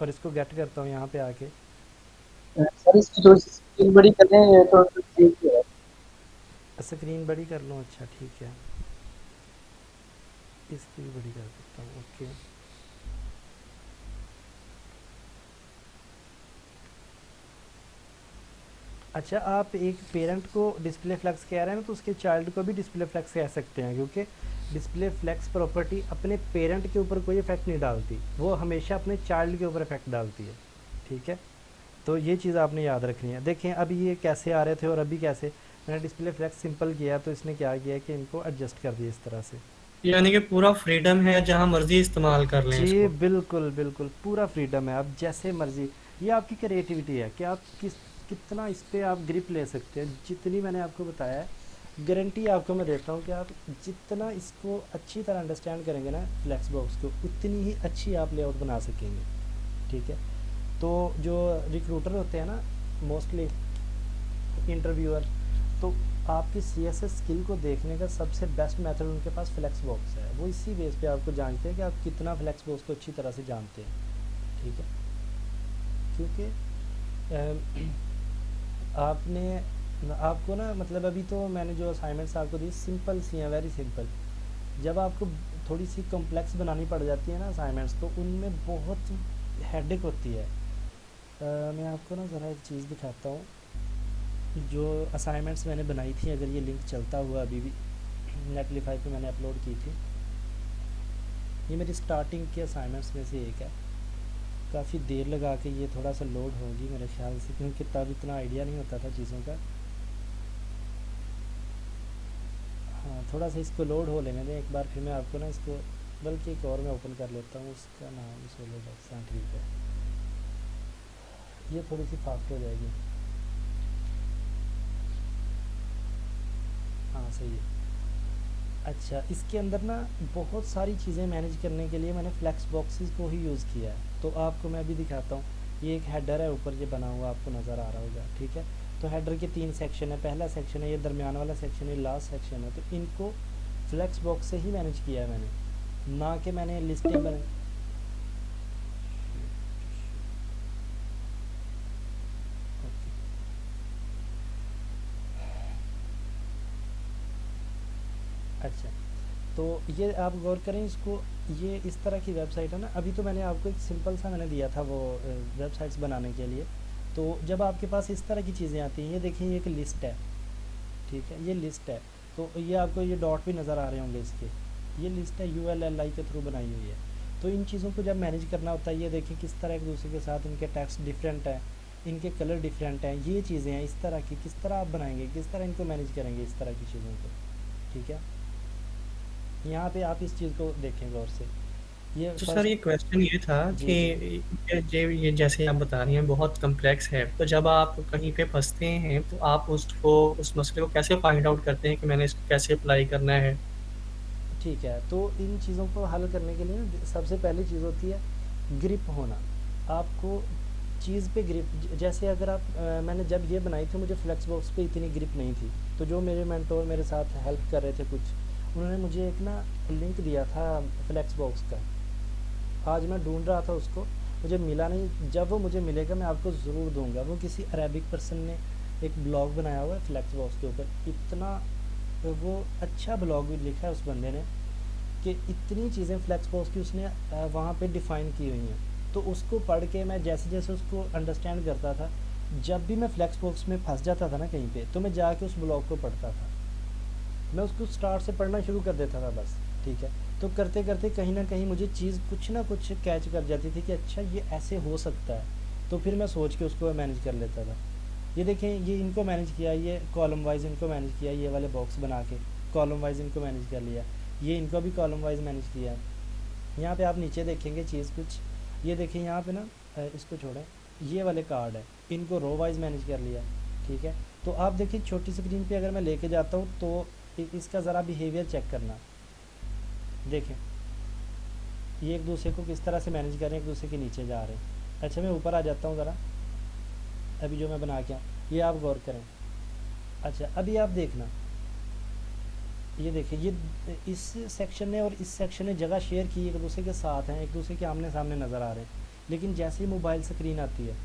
A: और इसको गेट करता हूँ यहाँ पे आके।
B: सर इसकी थोड़ी सी स्क्रीन बड़ी कर दें, थोड़ा सा ठीक है।
A: स्क्रीन बड़ी कर लूँ, अच्छा ठीक है, इसकी भी बड़ी कर देता हूँ, ओके। अच्छा, आप एक पेरेंट को डिस्प्ले फ्लेक्स कह रहे हैं ना, तो उसके चाइल्ड को भी डिस्प्ले फ्लेक्स कह सकते हैं, क्योंकि डिस्प्ले फ्लेक्स प्रॉपर्टी अपने पेरेंट के ऊपर कोई इफेक्ट नहीं डालती, वो हमेशा अपने चाइल्ड के ऊपर इफेक्ट डालती है, ठीक है। तो ये चीज़ आपने याद रखनी है। देखें अभी ये कैसे आ रहे थे और अभी कैसे, मैंने डिस्प्ले फ्लेक्स सिंपल किया तो इसने क्या किया कि इनको एडजस्ट कर दिया इस तरह से।
C: यानी कि पूरा फ्रीडम है, जहाँ मर्जी इस्तेमाल कर लें
A: जी
C: इसको।
A: बिल्कुल बिल्कुल, पूरा फ्रीडम है, आप जैसे मर्जी, ये आपकी क्रिएटिविटी है कि आप कितना इस पर आप ग्रिप ले सकते हैं। जितनी मैंने आपको बताया है, गारंटी आपको मैं देता हूँ कि आप जितना इसको अच्छी तरह अंडरस्टैंड करेंगे ना फ्लेक्स बॉक्स को, उतनी ही अच्छी आप लेआउट बना सकेंगे, ठीक है। तो जो रिक्रूटर होते हैं ना, मोस्टली इंटरव्यूअर, तो आपकी CSS स्किल को देखने का सबसे बेस्ट मेथड उनके पास फ्लेक्स बॉक्स है। वो इसी बेस पे आपको जानते हैं कि आप कितना फ्लेक्स बॉक्स को अच्छी तरह से जानते हैं, ठीक है। क्योंकि आपको ना, मतलब अभी तो मैंने जो असाइनमेंट्स आपको दी सिंपल सी हैं, वेरी सिंपल। जब आपको थोड़ी सी कॉम्प्लेक्स बनानी पड़ जाती है ना असाइनमेंट्स, तो उनमें बहुत हेडेक होती है। मैं आपको ना ज़रा एक चीज़ दिखाता हूँ, जो असाइनमेंट्स मैंने बनाई थी, अगर ये लिंक चलता हुआ अभी भी, नेटलीफाई पे मैंने अपलोड की थी, ये मेरी स्टार्टिंग के असाइनमेंट्स में से एक है। काफ़ी देर लगा के ये थोड़ा सा लोड होगी मेरे ख्याल से, क्योंकि तब इतना आइडिया नहीं होता था चीज़ों का। हाँ, थोड़ा सा इसको लोड हो लेने दें एक बार, फिर मैं आपको ना इसको, बल्कि एक और मैं ओपन कर लेता हूँ, उसका नाम सोलो बॉक्स, हाँ ठीक है, ये थोड़ी सी फास्ट हो जाएगी, हाँ सही है। अच्छा, इसके अंदर ना बहुत सारी चीज़ें मैनेज करने के लिए मैंने फ्लैक्स बॉक्सेस को ही यूज़ किया है। तो आपको मैं भी दिखाता हूँ, ये एक हेडर है ऊपर ये बना हुआ, आपको नज़र आ रहा होगा, ठीक है। तो हेडर के 3 सेक्शन है, पहला सेक्शन है ये, दरमियान वाला सेक्शन है, लास्ट सेक्शन है। तो इनको फ्लैक्स बॉक्स से ही मैनेज किया है मैंने, ना कि मैंने लिस्टें बना। अच्छा, तो ये आप गौर करें इसको, ये इस तरह की वेबसाइट है ना। अभी तो मैंने आपको एक सिंपल सा मैंने दिया था वो वेबसाइट्स बनाने के लिए। तो जब आपके पास इस तरह की चीज़ें आती हैं, ये देखिए ये एक लिस्ट है, ठीक है, ये लिस्ट है। तो ये आपको ये डॉट भी नज़र आ रहे होंगे इसके, ये लिस्ट है ULLI के थ्रू बनाई हुई है। तो इन चीज़ों को जब मैनेज करना होता है, ये देखिए किस तरह एक दूसरे के साथ इनके टेक्स्ट डिफरेंट है, इनके कलर डिफरेंट हैं, ये चीज़ें हैं इस तरह की, किस तरह आप बनाएंगे, किस तरह इनको मैनेज करेंगे इस तरह की चीज़ों को, ठीक है। यहाँ पे आप इस चीज़ को देखें गौर से, ये
C: तो सर
A: फर्स्ट।
C: ये क्वेश्चन ये था कि
A: जी जी
C: ये जैसे आप बता रही हैं बहुत कम्प्लेक्स है, तो जब आप कहीं पे फंसते हैं तो आप उसको, उस मसले को कैसे फाइंड आउट करते हैं कि मैंने इसको कैसे अप्लाई करना है?
A: ठीक है। तो इन चीज़ों को हल करने के लिए ना सबसे पहली चीज़ होती है ग्रिप होना। आपको चीज़ पे ग्रिप, जैसे अगर आप मैंने जब ये बनाई थी, मुझे फ्लेक्स बॉक्स पे इतनी ग्रिप नहीं थी। तो जो मेरे मेंटोर मेरे साथ हेल्प कर रहे थे कुछ, उन्होंने मुझे एक ना लिंक दिया था फ्लेक्स बॉक्स का। आज मैं ढूंढ रहा था उसको, मुझे मिला नहीं। जब वो मुझे मिलेगा मैं आपको ज़रूर दूंगा। वो किसी अरेबिक पर्सन ने एक ब्लॉग बनाया हुआ है फ्लेक्स बॉक्स के ऊपर, इतना वो अच्छा ब्लॉग भी लिखा है उस बंदे ने कि इतनी चीज़ें फ्लेक्स बॉक्स की उसने वहाँ पे डिफ़ाइन की हुई हैं। तो उसको पढ़ के मैं जैसे जैसे उसको अंडरस्टैंड करता था, जब भी मैं फ्लेक्स बॉक्स में फंस जाता था ना कहीं पे, तो मैं जाके उस ब्लॉग को पढ़ता था। मैं उसको स्टार्ट से पढ़ना शुरू कर देता था बस, ठीक है। तो करते करते कहीं ना कहीं मुझे चीज़ कुछ ना कुछ कैच कर जाती थी कि अच्छा ये ऐसे हो सकता है, तो फिर मैं सोच के उसको मैनेज कर लेता था। ये देखें, ये इनको मैनेज किया, ये कॉलम वाइज इनको मैनेज किया, ये वाले बॉक्स बना के कॉलम वाइज इनको मैनेज कर लिया, ये इनको भी कॉलम वाइज मैनेज किया। यहाँ पे आप नीचे देखेंगे चीज़ कुछ, ये देखें यहाँ पे ना इसको छोड़ें, ये वाले कार्ड है, इनको रो वाइज मैनेज कर लिया, ठीक है। तो आप देखिए छोटी स्क्रीन पे अगर मैं लेके जाता हूँ तो इसका ज़रा बिहेवियर चेक करना, देखें ये एक दूसरे को किस तरह से मैनेज कर रहे हैं, एक दूसरे के नीचे जा रहे हैं। अच्छा मैं ऊपर आ जाता हूँ ज़रा, अभी जो मैं बना के आऊँ ये आप गौर करें। अच्छा अभी आप देखना, ये देखिए ये इस सेक्शन ने और इस सेक्शन ने जगह शेयर की, एक दूसरे के साथ हैं, एक दूसरे के आमने सामने नज़र आ रहे हैं। लेकिन जैसे ही मोबाइल स्क्रीन आती है,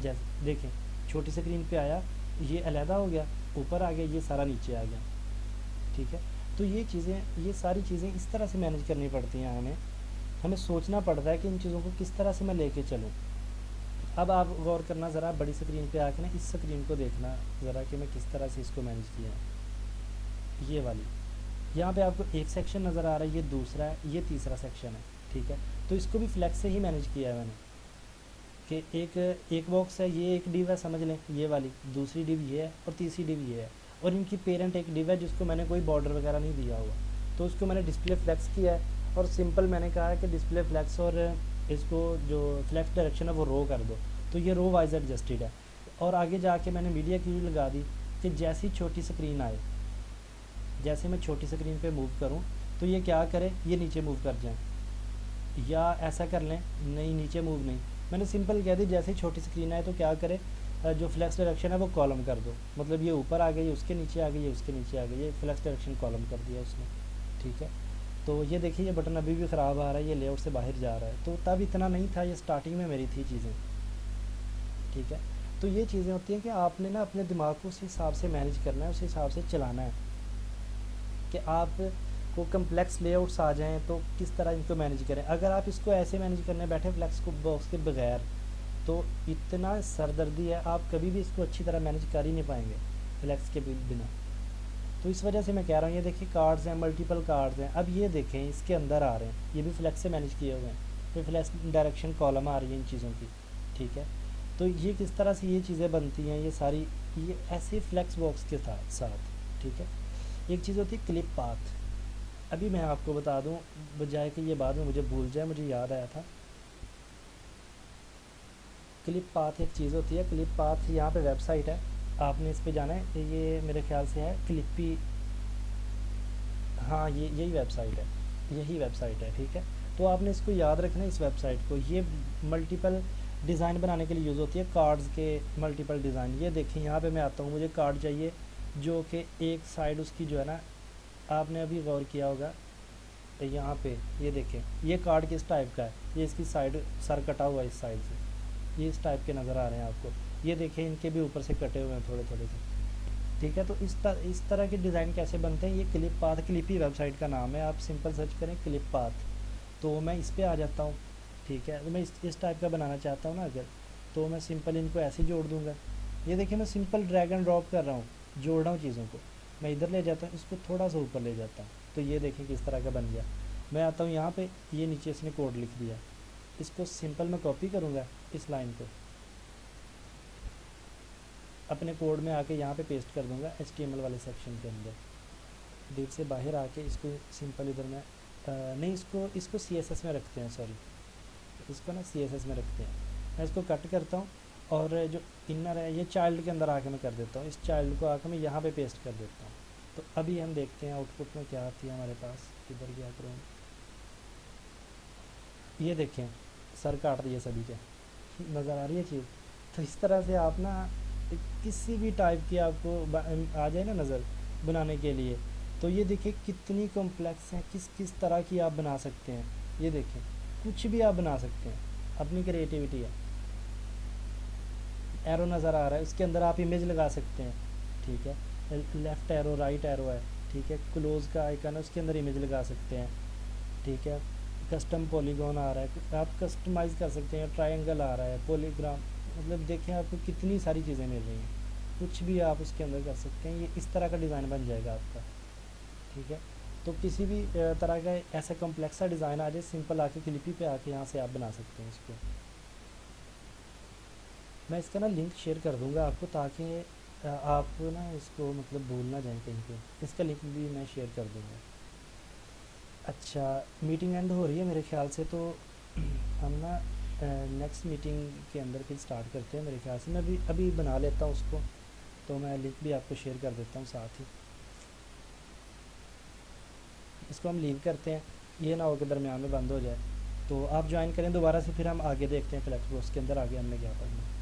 A: जैसे देखें छोटी स्क्रीन पे आया, ये अलहदा हो गया, ऊपर आ गया, ये सारा नीचे आ गया, ठीक है। तो ये चीज़ें, ये सारी चीज़ें इस तरह से मैनेज करनी पड़ती हैं हमें। हमें सोचना पड़ता है कि इन चीज़ों को किस तरह से मैं लेके चलूँ। अब आप गौर करना ज़रा, बड़ी स्क्रीन पे आके ना इस स्क्रीन को देखना ज़रा कि मैं किस तरह से इसको मैनेज किया है। ये वाली यहाँ पे आपको एक सेक्शन नज़र आ रहा है, ये दूसरा है, ये तीसरा सेक्शन है, ठीक है। तो इसको भी फ्लैक्स से ही मैनेज किया है मैंने कि एक बॉक्स है, ये एक डिव है समझ लें, ये वाली दूसरी डिव ये है और तीसरी डिव ये है, और इनकी पेरेंट एक डिव है जिसको मैंने कोई बॉर्डर वगैरह नहीं दिया हुआ, तो उसको मैंने डिस्प्ले फ्लैक्स किया है। और सिंपल मैंने कहा है कि डिस्प्ले फ्लैक्स और इसको जो फ्लैक्स डायरेक्शन है वो रो कर दो, तो ये रो वाइज एडजस्टेड है। और आगे जाके मैंने मीडिया की लगा दी कि जैसी छोटी स्क्रीन आए, जैसे मैं छोटी स्क्रीन पे मूव करूं तो ये क्या करे, ये नीचे मूव कर जाए, या ऐसा कर लें, नहीं नीचे मूव नहीं, मैंने सिंपल कह दी जैसे ही छोटी स्क्रीन आए तो क्या करे, जो फ्लैक्स डायरेक्शन है वो कॉलम कर दो, मतलब ये ऊपर आ गई, ये उसके नीचे आ गई, ये उसके नीचे आ गई, ये फ्लैक्स डायरेक्शन कॉलम कर दिया उसने, ठीक है। तो ये देखिए ये बटन अभी भी ख़राब आ रहा है, ये लेआउट से बाहर जा रहा है, तो तब इतना नहीं था, ये स्टार्टिंग में मेरी थी चीज़ें, ठीक है। तो ये चीज़ें होती हैं कि आपने ना अपने दिमाग को उस हिसाब से मैनेज करना है, उस हिसाब से चलाना है कि आप को कम्प्लेक्स लेआउट्स आ जाएं तो किस तरह इनको मैनेज करें। अगर आप इसको ऐसे मैनेज करने बैठे फ्लेक्स को बॉक्स के बगैर, तो इतना सरदर्दी है, आप कभी भी इसको अच्छी तरह मैनेज कर ही नहीं पाएंगे फ्लेक्स के बिना। तो इस वजह से मैं कह रहा हूँ, ये देखिए कार्ड्स हैं, मल्टीपल कार्ड्स हैं, अब ये देखें इसके अंदर आ रहे हैं, ये भी फ्लेक्स से मैनेज किए हुए हैं, फिर फ्लेक्स डायरेक्शन कॉलम आ रही है इन चीज़ों की, ठीक है। तो ये किस तरह से ये चीज़ें बनती हैं, ये सारी ये ऐसे फ्लेक्स बॉक्स के साथ, ठीक है। एक चीज़ होती है क्लिप पाथ, अभी मैं आपको बता दूं बजाय कि ये बाद में मुझे भूल जाए, मुझे याद आया था। क्लिप पाथ एक चीज़ होती है, क्लिप पाथ यहाँ पे वेबसाइट है, आपने इस पे जाना है, ये मेरे ख्याल से है क्लिपी, हाँ ये यही वेबसाइट है, यही वेबसाइट है, ठीक है। तो आपने इसको याद रखना है, इस वेबसाइट को, ये मल्टीपल डिज़ाइन बनाने के लिए यूज़ होती है, कार्ड्स के मल्टीपल डिज़ाइन। ये देखिए यहाँ पे मैं आता हूँ, मुझे कार्ड चाहिए जो कि एक साइड उसकी जो है ना, आपने अभी गौर किया होगा यहाँ पे, ये देखें ये कार्ड किस टाइप का है, ये इसकी साइड सर कटा हुआ है इस साइड से, ये इस टाइप के नज़र आ रहे हैं आपको, ये देखें इनके भी ऊपर से कटे हुए हैं थोड़े थोड़े से, ठीक है। तो इस तरह के डिज़ाइन कैसे बनते हैं, ये क्लिप पाथ, क्लिपी वेबसाइट का नाम है, आप सिंपल सर्च करें क्लिप पाथ, तो मैं इस पर आ जाता हूँ, ठीक है। तो मैं इस टाइप का बनाना चाहता हूँ ना अगर, तो मैं सिंपल इनको ऐसे ही जोड़ दूँगा। ये देखिए मैं सिंपल ड्रैग एंड ड्रॉप कर रहा हूँ, जोड़ रहा हूँ चीज़ों को, मैं इधर ले जाता हूँ, इसको थोड़ा सा ऊपर ले जाता हूँ, तो ये देखें किस तरह का बन गया। मैं आता हूँ यहाँ पे, ये नीचे इसने कोड लिख दिया, इसको सिंपल मैं कॉपी करूँगा, इस लाइन को अपने कोड में आके यहाँ पे पेस्ट कर दूँगा HTML वाले सेक्शन के अंदर, डिव से बाहर आके इसको सिंपल इधर मैं नहीं, इसको CSS में रखते हैं, सॉरी इसको ना CSS में रखते हैं। मैं इसको कट करता हूँ और जो इनर है ये चाइल्ड के अंदर आके मैं कर देता हूँ, इस चाइल्ड को आके मैं यहाँ पे पेस्ट कर देता हूँ। तो अभी हम देखते हैं आउटपुट में क्या आती है हमारे पास, किधर गया क्रोम, ये देखें सर काट दिए सभी के, नज़र आ रही है चीज़। तो इस तरह से आप ना किसी भी टाइप की आपको आ जाए ना नज़र बनाने के लिए, तो ये देखिए कितनी कॉम्प्लेक्स हैं, किस तरह की आप बना सकते हैं। ये देखें कुछ भी आप बना सकते हैं, अपनी क्रिएटिविटी है। एरो नज़र आ रहा है, उसके अंदर आप इमेज लगा सकते हैं, ठीक है, लेफ़्ट एरो राइट एरो है, ठीक है, क्लोज का आइकन है, उसके अंदर इमेज लगा सकते हैं। ठीक है, कस्टम पॉलीगॉन आ रहा है, आप कस्टमाइज़ कर सकते हैं। ट्रायंगल आ रहा है, पॉलीग्राम, मतलब देखें आपको कितनी सारी चीज़ें मिल रही हैं, कुछ भी आप उसके अंदर कर सकते हैं। ये इस तरह का डिज़ाइन बन जाएगा आपका। ठीक है, तो किसी भी तरह का ऐसा कॉम्प्लेक्स सा डिज़ाइन आ जाए, सिंपल आके क्लिपी पे आके यहाँ से आप बना सकते हैं इसको। मैं इसका ना लिंक शेयर कर दूंगा आपको, ताकि आप ना इसको मतलब भूल ना जाएं कहीं पे। इसका लिंक भी मैं शेयर कर दूंगा। अच्छा, मीटिंग एंड हो रही है मेरे ख्याल से, तो हम ना नेक्स्ट मीटिंग के अंदर फिर स्टार्ट करते हैं मेरे ख्याल से। मैं भी अभी बना लेता हूँ उसको, तो मैं लिंक भी आपको शेयर कर देता हूँ साथ ही। इसको हम लीव करते हैं, ये ना हो कि दरमियान में बंद हो जाए। तो आप ज्वाइन करें दोबारा से, फिर हम आगे देखते हैं कलेक्ट बॉक्स के अंदर आगे हमने क्या पढ़ना है।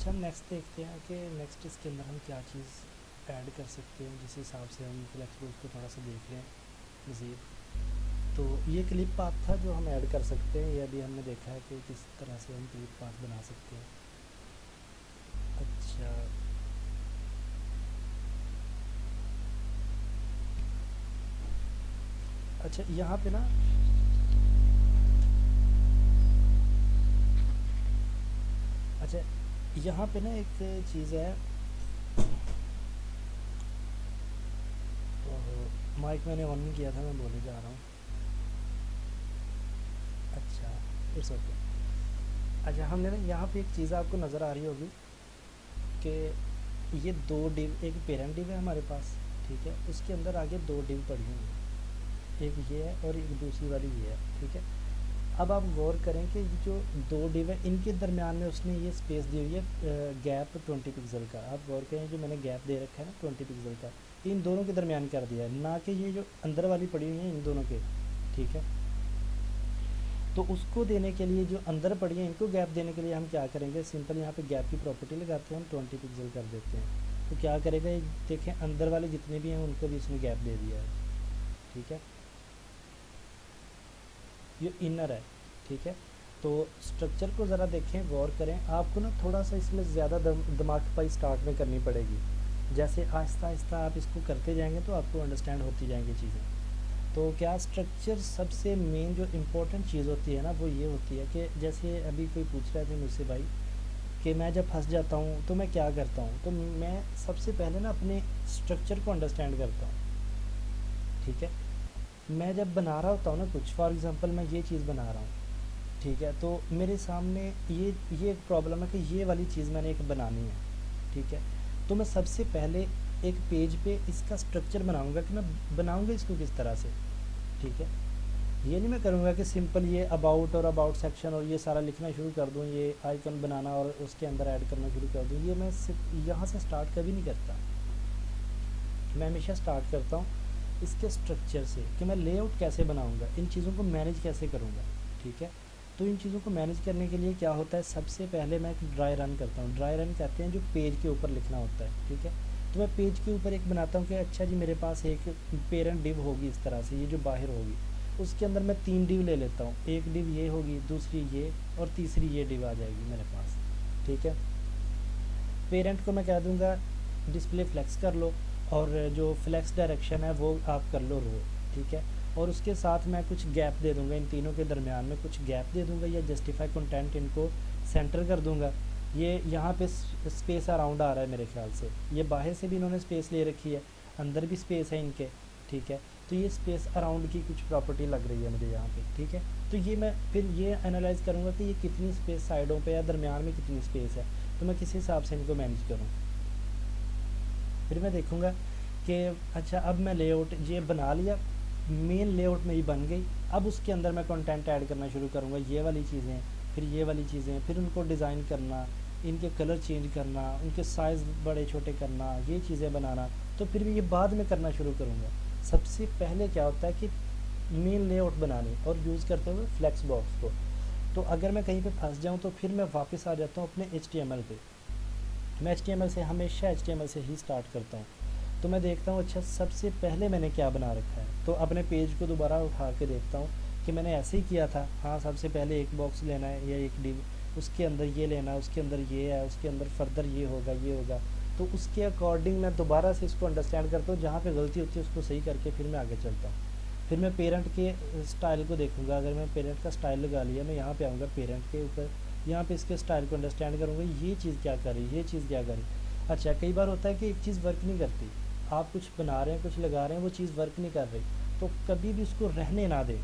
A: अच्छा, हम नेक्स्ट देखते हैं कि नेक्स्ट इसके अंदर हम क्या चीज़ ऐड कर सकते हैं, जिस हिसाब से हम फ्लेक्स बोर्ड को थोड़ा सा देख लें मज़ीद। तो ये क्लिप पाथ था जो हम ऐड कर सकते हैं, ये अभी हमने देखा है कि किस तरह से हम क्लिप पाथ बना सकते हैं। अच्छा, अच्छा यहाँ पे ना अच्छा यहाँ पे ना एक चीज़ है, तो माइक मैंने ऑन नहीं किया था, मैं बोले जा रहा हूँ। अच्छा, इट्स ओके। अच्छा, हमने ना यहाँ पे एक चीज़ आपको नज़र आ रही होगी कि ये दो डिव, एक पेरेंट डिव है हमारे पास, ठीक है, उसके अंदर आगे दो डिव पड़ी हुई हैं, एक ये है और एक दूसरी वाली ये है, ठीक है। अब आप गौर करें कि ये जो दो डिव है इनके दरमियान में उसने ये स्पेस दी हुई है गैप 20 पिक्सल का। आप गौर करें जो मैंने गैप दे रखा है ना 20 पिक्सल का, इन दोनों के दरमियान कर दिया है, ना कि ये जो अंदर वाली पड़ी हुई है इन दोनों के, ठीक है। तो उसको देने के लिए जो अंदर पड़ी है इनको गैप देने के लिए हम क्या करेंगे, सिंपल यहाँ पे गैप की प्रॉपर्टी लगाते हैं, हम 20 पिक्सल कर देते हैं। तो क्या करेगा, ये देखें अंदर वाले जितने भी हैं उनको भी इसने गैप दे दिया है, ठीक है। ये इनर है, ठीक है। तो स्ट्रक्चर को ज़रा देखें, गौर करें, आपको ना थोड़ा सा इसमें ज़्यादा दिमाग खपाई स्टार्ट में करनी पड़ेगी। जैसे आहिस्ता आहिस्ता आप इसको करते जाएंगे तो आपको अंडरस्टैंड होती जाएंगी चीज़ें। तो क्या स्ट्रक्चर सबसे मेन जो इम्पोर्टेंट चीज़ होती है ना वो ये होती है कि जैसे अभी कोई पूछ रहा था मुझसे भाई कि मैं जब फंस जाता हूँ तो मैं क्या करता हूँ, तो मैं सबसे पहले ना अपने स्ट्रक्चर को अंडरस्टैंड करता हूँ, ठीक है। मैं जब बना रहा होता हूँ ना कुछ, फॉर एग्ज़ाम्पल मैं ये चीज़ बना रहा हूँ, ठीक है, तो मेरे सामने ये एक प्रॉब्लम है कि ये वाली चीज़ मैंने एक बनानी है, ठीक है। तो मैं सबसे पहले एक पेज पे इसका स्ट्रक्चर बनाऊंगा कि मैं बनाऊंगा इसको किस तरह से, ठीक है। ये नहीं मैं करूँगा कि सिंपल ये अबाउट और अबाउट सेक्शन और ये सारा लिखना शुरू कर दूँ, ये आइकन बनाना और उसके अंदर ऐड करना शुरू कर दूँ, ये मैं यहाँ से स्टार्ट कभी नहीं करता। मैं हमेशा स्टार्ट करता हूँ इसके स्ट्रक्चर से कि मैं लेआउट कैसे बनाऊँगा, इन चीज़ों को मैनेज कैसे करूँगा, ठीक है। तो इन चीज़ों को मैनेज करने के लिए क्या होता है, सबसे पहले मैं एक ड्राई रन करता हूँ। ड्राई रन कहते हैं जो पेज के ऊपर लिखना होता है, ठीक है। तो मैं पेज के ऊपर एक बनाता हूँ कि अच्छा जी मेरे पास एक पेरेंट डिव होगी इस तरह से, ये जो बाहर होगी, उसके अंदर मैं 3 डिव ले लेता हूँ, एक डिव ये होगी, दूसरी ये और तीसरी ये डिव आ जाएगी मेरे पास, ठीक है। पेरेंट को मैं कह दूँगा डिस्प्ले फ्लेक्स कर लो और जो फ्लेक्स डायरेक्शन है वो आप कर लो रो, ठीक है। और उसके साथ मैं कुछ गैप दे दूंगा, इन तीनों के दरमियान में कुछ गैप दे दूंगा या जस्टिफाई कंटेंट इनको सेंटर कर दूंगा। ये यहाँ पे स्पेस अराउंड आ रहा है मेरे ख्याल से, ये बाहर से भी इन्होंने स्पेस ले रखी है, अंदर भी स्पेस है इनके, ठीक है। तो ये स्पेस अराउंड की कुछ प्रॉपर्टी लग रही है मुझे यहाँ पे, ठीक है। तो ये मैं फिर ये एनालाइज करूँगा कि ये कितनी स्पेस साइडों पे या दरमियान में कितनी स्पेस है, तो मैं किस हिसाब से इनको मैनेज करूँ। फिर मैं देखूँगा कि अच्छा अब मैं लेआउट ये बना लिया, मेन लेआउट मेरी बन गई, अब उसके अंदर मैं कंटेंट ऐड करना शुरू करूँगा, ये वाली चीज़ें, फिर ये वाली चीज़ें, फिर उनको डिज़ाइन करना, इनके कलर चेंज करना, उनके साइज़ बड़े छोटे करना, ये चीज़ें बनाना, तो फिर भी ये बाद में करना शुरू करूँगा। सबसे पहले क्या होता है कि मेन लेआउट बनानी और यूज़ करते हुए फ्लेक्स बॉक्स को। तो अगर मैं कहीं पे फंस जाऊँ तो फिर मैं वापस आ जाता हूँ अपने HTML पे। मैं HTML से हमेशा HTML से ही स्टार्ट करता हूँ। तो मैं देखता हूँ अच्छा सबसे पहले मैंने क्या बना रखा है, तो अपने पेज को दोबारा उठा के देखता हूँ कि मैंने ऐसे ही किया था। हाँ, सबसे पहले एक बॉक्स लेना है या एक डिव, उसके अंदर ये लेना है, उसके अंदर ये है, उसके अंदर फर्दर ये होगा, ये होगा। तो उसके अकॉर्डिंग मैं दोबारा से इसको अंडरस्टैंड करता हूँ, जहाँ पे गलती होती है उसको सही करके फिर मैं आगे चलता हूँ। फिर मैं पेरेंट के स्टाइल को देखूँगा, अगर मैं पेरेंट का स्टाइल लगा लिया, मैं यहाँ पे आऊँगा पेरेंट के ऊपर, यहाँ पे इसके स्टाइल को अंडरस्टैंड करूँगा, ये चीज़ क्या कर रही है, ये चीज़ क्या कर रही है। अच्छा, कई बार होता है कि एक चीज़ वर्क नहीं करती, आप कुछ बना रहे हैं, कुछ लगा रहे हैं, वो चीज़ वर्क नहीं कर रही, तो कभी भी उसको रहने ना दें।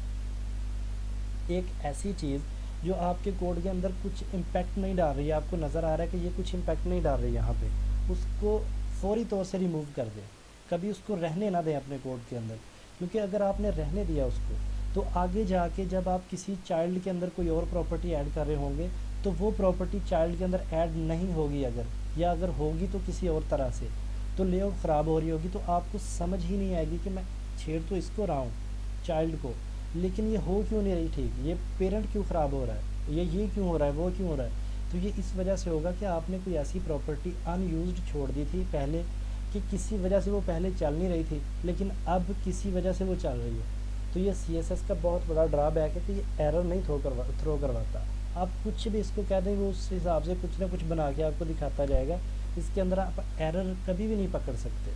A: एक ऐसी चीज़ जो आपके कोड के अंदर कुछ इम्पैक्ट नहीं डाल रही है, आपको नज़र आ रहा है कि ये कुछ इम्पैक्ट नहीं डाल रही है यहाँ पे, उसको फ़ौरी तौर से रिमूव कर दें। कभी उसको रहने ना दें अपने कोड के अंदर, क्योंकि अगर आपने रहने दिया उसको, तो आगे जाके जब आप किसी चाइल्ड के अंदर कोई और प्रॉपर्टी ऐड कर रहे होंगे, तो वो प्रॉपर्टी चाइल्ड के अंदर ऐड नहीं होगी अगर, या अगर होगी तो किसी और तरह से, तो लेआउट ख़राब हो रही होगी, तो आपको समझ ही नहीं आएगी कि मैं छेड़ तो इसको रहा हूँ चाइल्ड को, लेकिन ये हो क्यों नहीं रही ठीक, ये पेरेंट क्यों ख़राब हो रहा है, ये क्यों हो रहा है, वो क्यों हो रहा है। तो ये इस वजह से होगा कि आपने कोई ऐसी प्रॉपर्टी अनयूज्ड छोड़ दी थी पहले, कि किसी वजह से वो पहले चल नहीं रही थी लेकिन अब किसी वजह से वो चल रही है। तो ये CSS का बहुत बड़ा ड्रॉबैक है कि ये एरर नहीं थ्रो करवाता। आप कुछ भी इसको कह दें वो उस हिसाब से कुछ ना कुछ बना के आपको दिखाता जाएगा, इसके अंदर आप एरर कभी भी नहीं पकड़ सकते।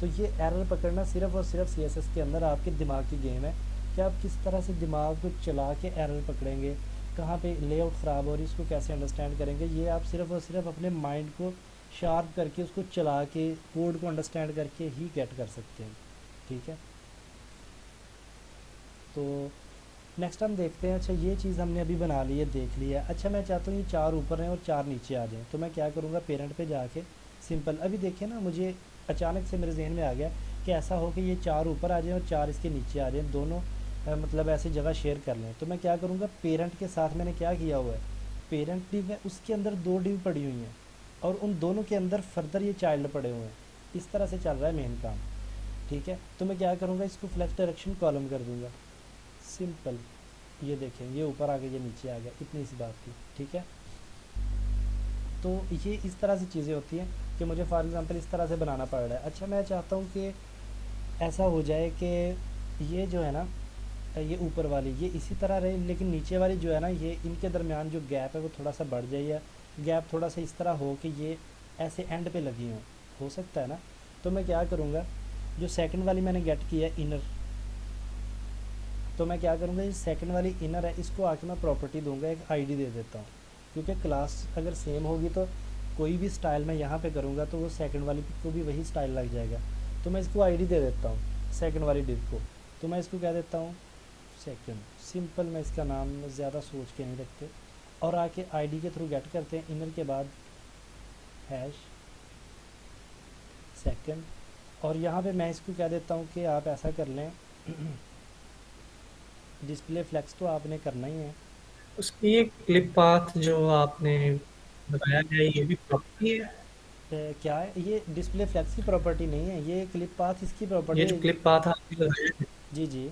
A: तो ये एरर पकड़ना सिर्फ और सिर्फ CSS के अंदर आपके दिमाग की गेम है कि आप किस तरह से दिमाग को चला के एरर पकड़ेंगे, कहाँ पे लेआउट ख़राब हो रही है इसको कैसे अंडरस्टैंड करेंगे। ये आप सिर्फ और सिर्फ अपने माइंड को शार्प करके उसको चला के कोड को अंडरस्टैंड करके ही गेट कर सकते हैं। ठीक है, तो नेक्स्ट हम देखते हैं। अच्छा, ये चीज़ हमने अभी बना ली है, देख लिया। अच्छा, मैं चाहता हूँ ये 4 ऊपर हैं और 4 नीचे आ जाएं, तो मैं क्या करूँगा, पेरेंट पे जाके सिंपल, अभी देखिए ना, मुझे अचानक से मेरे जहन में आ गया कि ऐसा हो कि ये 4 ऊपर आ जाएं और 4 इसके नीचे आ जाएं, दोनों मतलब ऐसी जगह शेयर कर लें। तो मैं क्या करूँगा, पेरेंट के साथ मैंने क्या किया हुआ है, पेरेंट डिव है, उसके अंदर 2 डिव पड़ी हुई हैं और उन दोनों के अंदर फर्दर ये चाइल्ड पड़े हुए हैं। इस तरह से चल रहा है मेन काम। ठीक है, तो मैं क्या करूँगा, इसको फ्लेक्स डायरेक्शन कॉलम कर दूँगा, सिंपल। ये देखें, ये ऊपर आ गया, ये नीचे आ गया, इतनी सी बात थी। ठीक है, तो ये इस तरह से चीज़ें होती हैं कि मुझे फॉर एग्ज़ाम्पल इस तरह से बनाना पड़ रहा है। अच्छा, मैं चाहता हूँ कि ऐसा हो जाए कि ये जो है ना, ये ऊपर वाली ये इसी तरह रहे, लेकिन नीचे वाली जो है ना, ये इनके दरमियान जो गैप है वो थोड़ा सा बढ़ जाए, या गैप थोड़ा सा इस तरह हो कि ये ऐसे एंड पे लगी हो सकता है ना। तो मैं क्या करूँगा, जो सेकंड वाली मैंने गेट की है इनर, तो मैं क्या करूँगा, ये सेकंड वाली इनर है, इसको आके मैं प्रॉपर्टी दूंगा, एक आईडी दे देता हूँ, क्योंकि क्लास अगर सेम होगी तो कोई भी स्टाइल मैं यहाँ पे करूँगा तो वो सेकंड वाली को भी वही स्टाइल लग जाएगा। तो मैं इसको आईडी दे देता हूँ सेकंड वाली डिव को, तो मैं इसको कह देता हूँ सेकंड, सिंपल। मैं इसका नाम ज़्यादा सोच के नहीं रखते, और आके आईडी के थ्रू गेट करते हैं इनर के बाद हैश सेकंड, और यहाँ पे मैं इसको कह देता हूँ कि आप ऐसा कर लें डिस्प्ले फ्लेक्स तो आपने करना ही है।
C: उसकी ये क्लिप पाथ जो आपने बताया है ये भी प्रॉपर्टी है।
A: क्या है, ये डिस्प्ले फ्लेक्स की प्रॉपर्टी नहीं है, ये क्लिप पाथ इसकी प्रॉपर्टी
C: ये जो
A: है।
C: क्लिप पाथ आपने लगाया है
A: जी जी,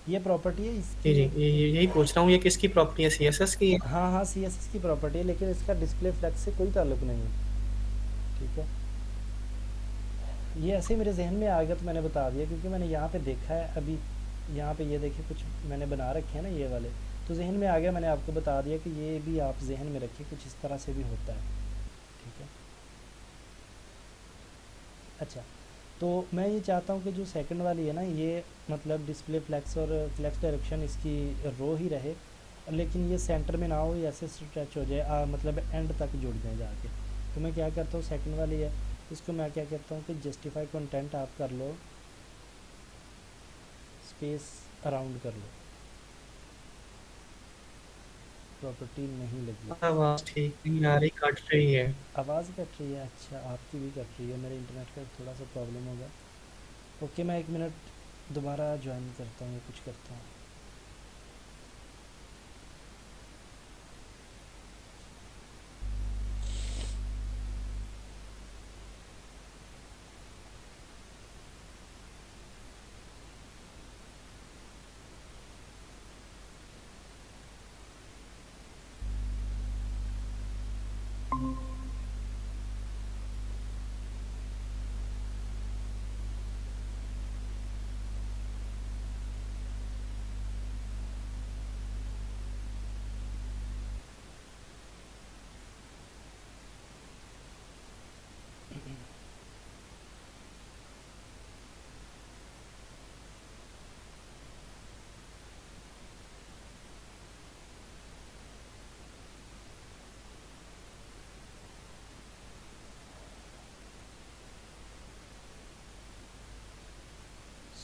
A: ये प्रॉपर्टी है
C: जी
A: इसकी।
C: जी, यही पूछ रहा हूँ, ये किसकी प्रॉपर्टी है, CSS की है?
A: हाँ हाँ, CSS की प्रॉपर्टी है, लेकिन इसका डिस्प्ले फ्लेक्स से कोई ताल्लुक नहीं है। ठीक है, ये ऐसे ही मेरे जहन में आ गया तो मैंने बता दिया, क्योंकि मैंने यहाँ पे देखा है अभी, यहाँ पे ये देखिए कुछ मैंने बना रखे हैं ना ये वाले, तो जहन में आ गया, मैंने आपको बता दिया कि ये भी आप जहन में रखिए, कुछ इस तरह से भी होता है। ठीक है, अच्छा, तो मैं ये चाहता हूँ कि जो सेकंड वाली है ना, ये मतलब डिस्प्ले फ्लेक्स और फ्लेक्स डायरेक्शन इसकी रो ही रहे, लेकिन ये सेंटर में ना हो, ये ऐसे स्ट्रेच हो जाए, मतलब एंड तक जुड़ जाए जाके। तो मैं क्या करता हूँ, सेकंड वाली है, इसको मैं क्या कहता हूँ कि जस्टिफाई कंटेंट आप कर लो, स्पेस अराउंड कर लो, प्रॉपर्टी नहीं लगी।
C: आवाज़ ठीक नहीं आ रही, कट रही है।
A: आवाज़ कट रही है, अच्छा आपकी भी कट रही है, मेरे इंटरनेट का थोड़ा सा प्रॉब्लम होगा। ओके, मैं 1 मिनट दोबारा ज्वाइन करता हूँ या कुछ करता हूँ।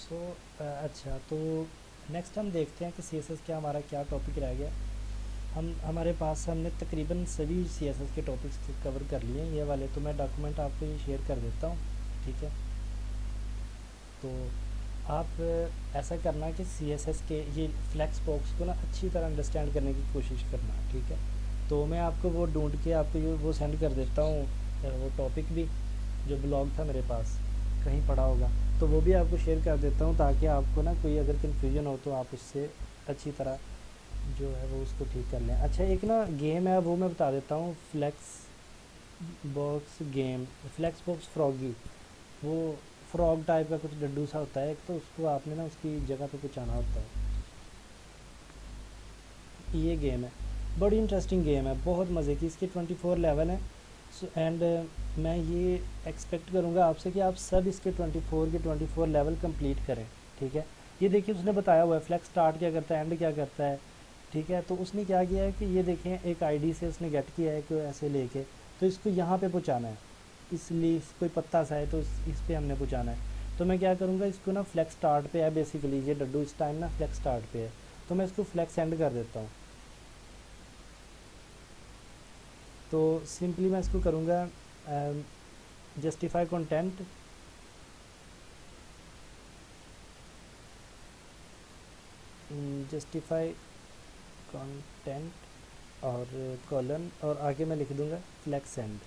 A: सो अच्छा, तो नेक्स्ट हम देखते हैं कि CSS क्या हमारा क्या टॉपिक रह गया। हमारे पास हमने तकरीबन सभी CSS के टॉपिक्स कवर कर लिए हैं, ये वाले तो मैं डॉक्यूमेंट आपको ये शेयर कर देता हूँ। ठीक है, तो आप ऐसा करना कि CSS के ये फ्लेक्स बॉक्स को ना अच्छी तरह अंडरस्टैंड करने की कोशिश करना। ठीक है, तो मैं आपको वो ढूंढ के आपको ये वो सेंड कर देता हूँ, वो टॉपिक भी जो ब्लॉग था मेरे पास कहीं पड़ा होगा, तो वो भी आपको शेयर कर देता हूँ, ताकि आपको ना कोई अगर कन्फ्यूजन हो तो आप उससे अच्छी तरह जो है वो उसको ठीक कर लें। अच्छा एक ना गेम है वो मैं बता देता हूँ, flex box game, flex box froggy. वो फ्रॉग टाइप का कुछ डड्डू सा होता है एक, तो उसको आपने ना उसकी जगह पे पहुँचाना होता है। ये गेम है, बड़ी इंटरेस्टिंग गेम है, बहुत मज़े की। इसके 24 लेवल हैं। एंड मैं ये एक्सपेक्ट करूँगा आपसे कि आप सब इसके 24 के 24 लेवल कंप्लीट करें। ठीक है, ये देखिए उसने बताया हुआ है फ्लैक्स स्टार्ट क्या करता है, एंड क्या करता है। ठीक है, तो उसने क्या किया है कि ये देखें एक आईडी से उसने गेट किया है कि ऐसे लेके, तो इसको यहाँ पे पहुँचाना है। इसलिए कोई पत्ता सा है तो इस पे हमने पहुँचाना है। तो मैं क्या करूँगा, इसको ना फ्लैक्स स्टार्ट पे है बेसिकली, ये डड्डू इस टाइम ना फ्लैक्स स्टार्ट पे है, तो मैं इसको फ्लैक्स एंड कर देता हूँ। तो सिंपली मैं इसको करूँगा जस्टिफाई कंटेंट, जस्टिफाई कंटेंट और कॉलन, और आगे मैं लिख दूँगा फ्लैक्स एंड।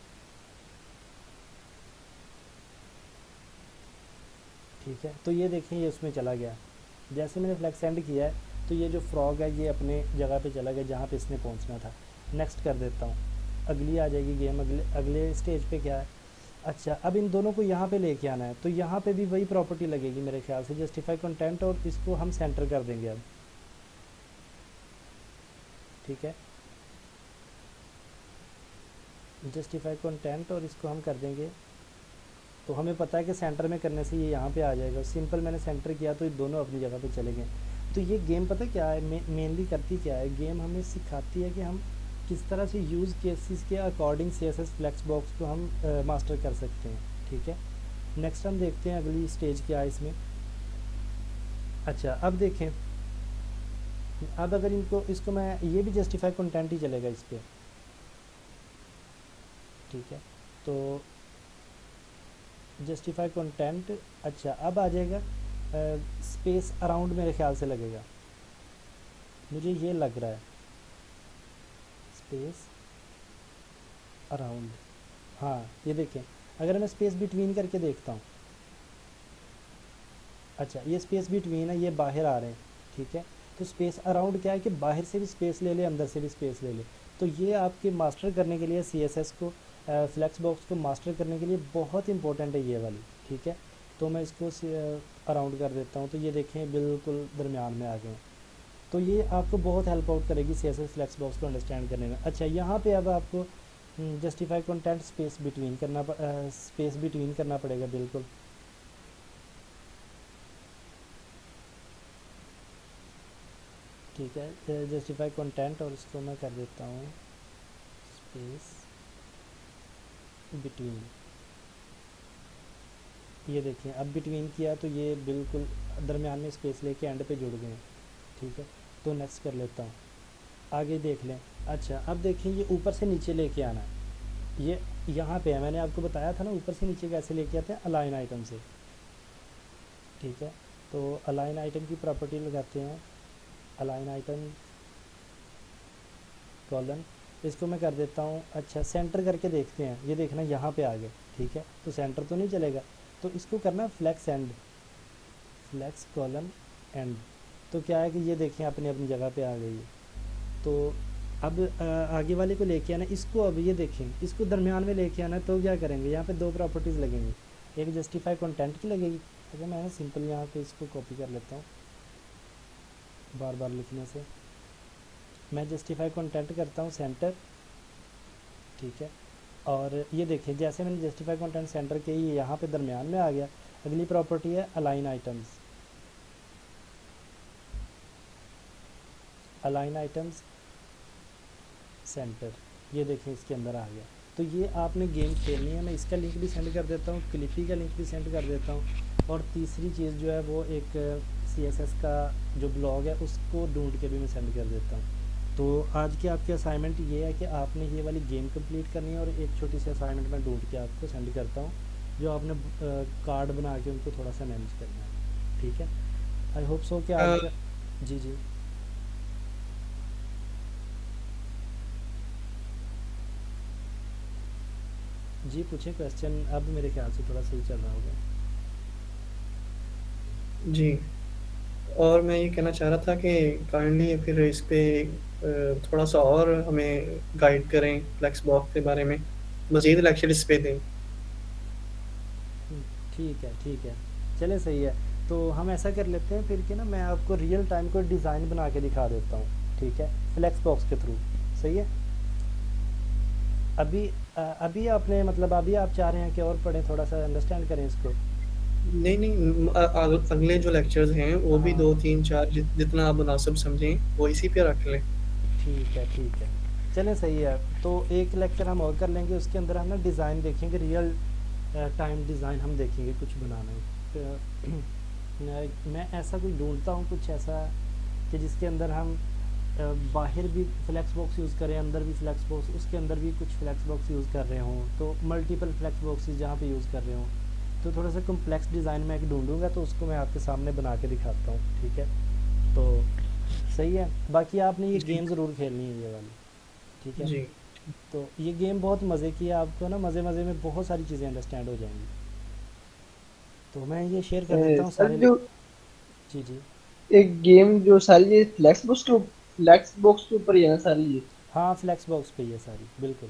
A: ठीक है, तो ये देखें ये उसमें चला गया। जैसे मैंने फ्लैक्स एंड किया है तो ये जो फ्रॉग है ये अपने जगह पे चला गया जहाँ पे इसने पहुँचना था। नेक्स्ट कर देता हूँ, अगली आ जाएगी गेम। अगले अगले स्टेज पे क्या है, अच्छा अब इन दोनों को यहाँ पे लेके आना है, तो यहाँ पे भी वही प्रॉपर्टी लगेगी मेरे ख्याल से, जस्टिफाई कंटेंट, और इसको हम सेंटर कर देंगे अब। ठीक है, जस्टिफाई कंटेंट और इसको हम कर देंगे। तो हमें पता है कि सेंटर में करने से ये यहाँ पे आ जाएगा। सिंपल मैंने सेंटर किया तो ये दोनों अपनी जगह पे चले गए। तो ये गेम पता क्या है, मेनली करती क्या है, गेम हमें सिखाती है कि हम किस तरह से यूज़ केसेस के अकॉर्डिंग CSS फ्लैक्स बॉक्स को हम मास्टर कर सकते हैं। ठीक है, नेक्स्ट हम देखते हैं अगली स्टेज क्या है इसमें। अच्छा अब देखें, अब अगर इनको इसको मैं, ये भी जस्टिफाई कंटेंट ही चलेगा इस पर। ठीक है, तो जस्टिफाई कंटेंट। अच्छा अब आ जाएगा स्पेस अराउंड, मेरे ख्याल से लगेगा, मुझे ये लग रहा है स्पेस अराउंड। हाँ ये देखें, अगर मैं स्पेस बिटवीन करके देखता हूँ, अच्छा ये स्पेस बिटवीन है, ये बाहर आ रहे हैं। ठीक है, तो स्पेस अराउंड क्या है कि बाहर से भी स्पेस ले ले, अंदर से भी स्पेस ले ले। तो ये आपके मास्टर करने के लिए, CSS को फ्लैक्स बॉक्स को मास्टर करने के लिए बहुत इंपॉर्टेंट है ये वाली। ठीक है, तो मैं इसको अराउंड कर देता हूँ, तो ये देखें बिल्कुल दरमियान में आ गए। तो ये आपको बहुत हेल्प आउट करेगी CSS फ्लैक्स बॉक्स को अंडरस्टैंड करने में। अच्छा यहाँ पे अब आपको जस्टिफाई कंटेंट स्पेस बिटवीन करना पड़ेगा बिल्कुल। ठीक है, जस्टिफाई कंटेंट और इसको मैं कर देता हूँ स्पेस बिटवीन। ये देखिए अब बिटवीन किया तो ये बिल्कुल दरमियान में स्पेस लेके एंड पे जुड़ गए हैं। ठीक है, तो नेक्स्ट कर लेता हूँ, आगे देख लें। अच्छा अब देखें ये ऊपर से नीचे लेके आना है, ये यहाँ पे है, मैंने आपको बताया था ना ऊपर से नीचे कैसे लेके आते हैं, अलाइन आइटम से। ठीक है, तो अलाइन आइटम की प्रॉपर्टी लगाते हैं, अलाइन आइटम कॉलन, इसको मैं कर देता हूँ। अच्छा सेंटर करके देखते हैं, ये देखना यहाँ पे आ गए। ठीक है, तो सेंटर तो नहीं चलेगा, तो इसको करना flex end, flex colon end. तो क्या है कि ये देखें अपनी अपनी जगह पे आ गई है। तो अब आगे वाले को लेके आना, इसको अब ये देखें इसको दरमियान में लेके आना, तो क्या करेंगे, यहाँ पे दो प्रॉपर्टीज़ लगेंगी, एक जस्टिफाई कंटेंट की लगेगी। अगर मैं सिंपल यहाँ पे इसको कॉपी कर लेता हूँ, बार बार लिखने से मैं जस्टिफाई कंटेंट करता हूँ सेंटर। ठीक है, और ये देखिए जैसे मैंने जस्टिफाई कंटेंट सेंटर के ये यहाँ पे दरमियान में आ गया। अगली प्रॉपर्टी है align items, align items centre, ये देखें इसके अंदर आ गया। तो ये आपने गेम खेलनी है, मैं इसका लिंक भी सेंड कर देता हूँ, क्लिपी का लिंक भी सेंड कर देता हूँ। और तीसरी चीज़ जो है वो एक CSS का जो ब्लॉग है उसको ढूंढ के भी मैं सेंड कर देता हूँ। तो आज की आपकी असाइनमेंट ये है कि आपने ये वाली गेम कंप्लीट करनी है, और एक छोटी सी असाइनमेंट मैं ढूंढ के आपको सेंड करता हूँ, जो आपने कार्ड बना के उनको थोड़ा सा मैनेज करना है। ठीक है, आई होप सो कि आज का, जी जी जी पूछें क्वेश्चन, अब मेरे ख्याल से थोड़ा सही चल रहा होगा।
C: जी और मैं ये कहना चाह रहा था कि काइंडली फिर इस पे थोड़ा सा और हमें गाइड करें फ्लेक्स बॉक्स के बारे में, मज़ीद लेक्चर इस पे दें।
A: हुँ, ठीक है। चलिए सही है। तो हम ऐसा कर लेते हैं फिर कि ना मैं आपको रियल टाइम कोई डिज़ाइन बना के दिखा देता हूँ, ठीक है? फ्लेक्स बॉक्स के थ्रू, सही है? अभी अभी आपने मतलब अभी आप चाह रहे हैं कि और पढ़ें, थोड़ा-सा अंडरस्टैंड करें इसको?
C: नहीं नहीं, अगले जो लेक्चर्स हैं वो भी
A: हाँ,
C: 2 3 4 जितना आप मुनासिब समझें वो इसी पे रख लें।
A: ठीक है। चलें सही है। तो एक लेक्चर हम और कर लेंगे, उसके अंदर हम ना डिज़ाइन देखेंगे, रियल टाइम डिज़ाइन हम देखेंगे कुछ बनाना। मैं ऐसा कुछ ढूँढता हूँ, कुछ ऐसा कि जिसके अंदर हम बाहर भी फ्लेक्स बॉक्स यूज़ करें, अंदर भी फ्लेक्स बॉक्स, उसके अंदर भी कुछ फ्लेक्स बॉक्स यूज़ कर रहे हों, तो मल्टीपल फ्लेक्स बॉक्सेस जहाँ पे यूज़ कर रहे हों। तो थोड़ा सा कम्प्लेक्स डिज़ाइन मैं एक ढूंढूंगा, तो उसको मैं आपके सामने बना के दिखाता हूँ, ठीक है? तो सही है। बाकी आपने ये
C: जी
A: गेम ज़रूर खेलनी है, ये वाली, ठीक है?
C: जी।
A: तो ये गेम बहुत मज़े की है, आपको ना मज़े मज़े में बहुत सारी चीज़ें अंडरस्टैंड हो जाएंगी। तो मैं ये शेयर कर देता हूँ
B: सर
A: सारे
B: जो
A: जी जी।
B: एक गेम जो सारी ये फ्लैक्स बॉक्स के ऊपर ही है ना सारी ये।
A: हाँ, फ्लैक्स बॉक्स पे ही है सारी, बिल्कुल।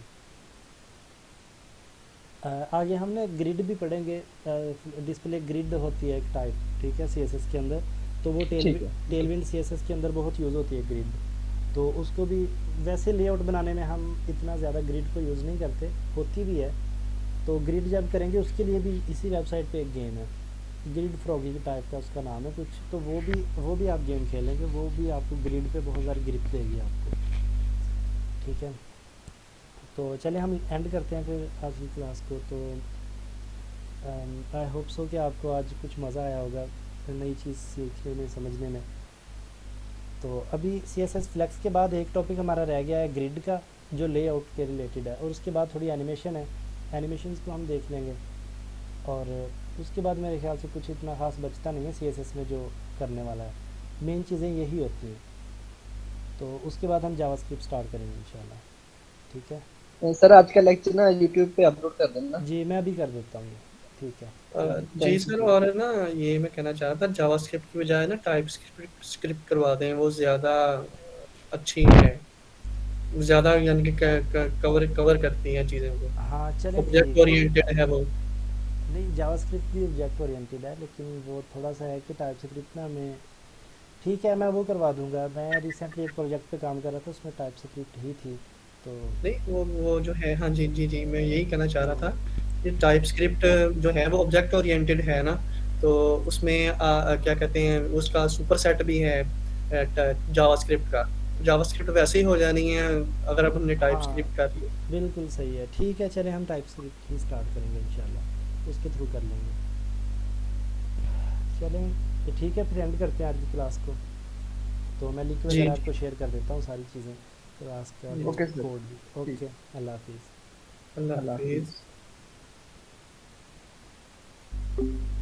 A: आगे हम ना ग्रिड भी पढ़ेंगे। डिस्प्ले ग्रिड होती है एक टाइप, ठीक है, सीएसएस के अंदर। तो वो
B: ठीक है।
A: टेलविंड सीएसएस के अंदर बहुत यूज़ होती है ग्रिड। तो उसको भी वैसे लेआउट बनाने में हम इतना ज़्यादा ग्रिड को यूज़ नहीं करते, होती भी है। तो ग्रिड जब करेंगे उसके लिए भी इसी वेबसाइट पे एक गेम है, ग्रिड फ्रॉगी की टाइप का उसका नाम है कुछ। तो वो भी आप गेम खेलेंगे, वो भी आपको ग्रिड पे बहुत सारी ग्रिप देगी आपको, ठीक है? तो चलिए हम एंड करते हैं फिर आज की क्लास को। तो आई होप सो कि आपको आज कुछ मज़ा आया होगा नई चीज़ सीखने में, समझने में। तो अभी सी एस एस फ्लेक्स के बाद एक टॉपिक हमारा रह गया है ग्रिड का, जो लेआउट के रिलेटेड है, और उसके बाद थोड़ी एनिमेशन है, एनिमेशंस को हम देख लेंगे। और उसके बाद मेरे ख्याल से कुछ इतना ख़ास बचता नहीं है सी एस एस में जो करने वाला है, मेन चीज़ें यही होती हैं। तो उसके बाद हम जावास्क्रिप्ट स्टार्ट करेंगे इंशाल्लाह, ठीक है?
B: सर आज का लेक्चर ना यूट्यूब पे अपलोड कर देना।
A: जी, मैं अभी कर देता हूँ, ठीक है।
C: जी
B: थैंक यू
C: सर,
B: सर।
C: और ना ये मैं कहना चाह रहा था जावास्क्रिप्ट की बजाय ना टाइप स्क्रिप्ट स्क्रिप्ट करवा दें, वो ज़्यादा अच्छी है, ज़्यादा यानी कि कवर कवर करती हैं चीज़ों को,
A: हाँ, चलें
C: ऑब्जेक्ट
A: ठीक है।
C: ओरिएंटेड है वो।
A: नहीं, जावास्क्रिप्ट भी ऑब्जेक्ट ओरिएंटेड है, लेकिन वो थोड़ा सा है कि टाइपस्क्रिप्ट ना में, ठीक है, मैं वो करवा दूंगा। मैं रिसेंटली एक प्रोजेक्ट पे काम कर रहा था, उसमें टाइपस्क्रिप्ट ही थी। तो
C: नहीं, वो जो है, हाँ जी जी जी, मैं यही कहना चाह
A: तो
C: रहा था कि टाइप स्क्रिप्ट जो है वो ऑब्जेक्ट ओरिएंटेड है ना, तो उसमें क्या कहते हैं, उसका सुपर सेट भी है जावास्क्रिप्ट का। जावास्क्रिप्ट वैसे ही हो जानी है अगर अब हमने टाइप
A: हाँ,
C: स्क्रिप्ट कर ली।
A: बिल्कुल सही है। ठीक है, चलें हम टाइपस्क्रिप्ट ही स्टार्ट करेंगे इंशाल्लाह, उसके थ्रू कर लेंगे। चलें, तो ठीक है, फिर एंड करते हैं आज की क्लास को। तो मैं लिंक
C: जी
A: वगैरह
C: जी
A: आपको शेयर कर देता हूँ सारी चीज़ें, क्लास का
C: जी
A: वो
C: जी।
B: Okay sir.
A: कोड भी।
B: ठीक।
A: ओके, अल्लाह हाफिज़।
C: अल्लाह
B: अल्लाह
C: हाफिज़।
B: हाफिज।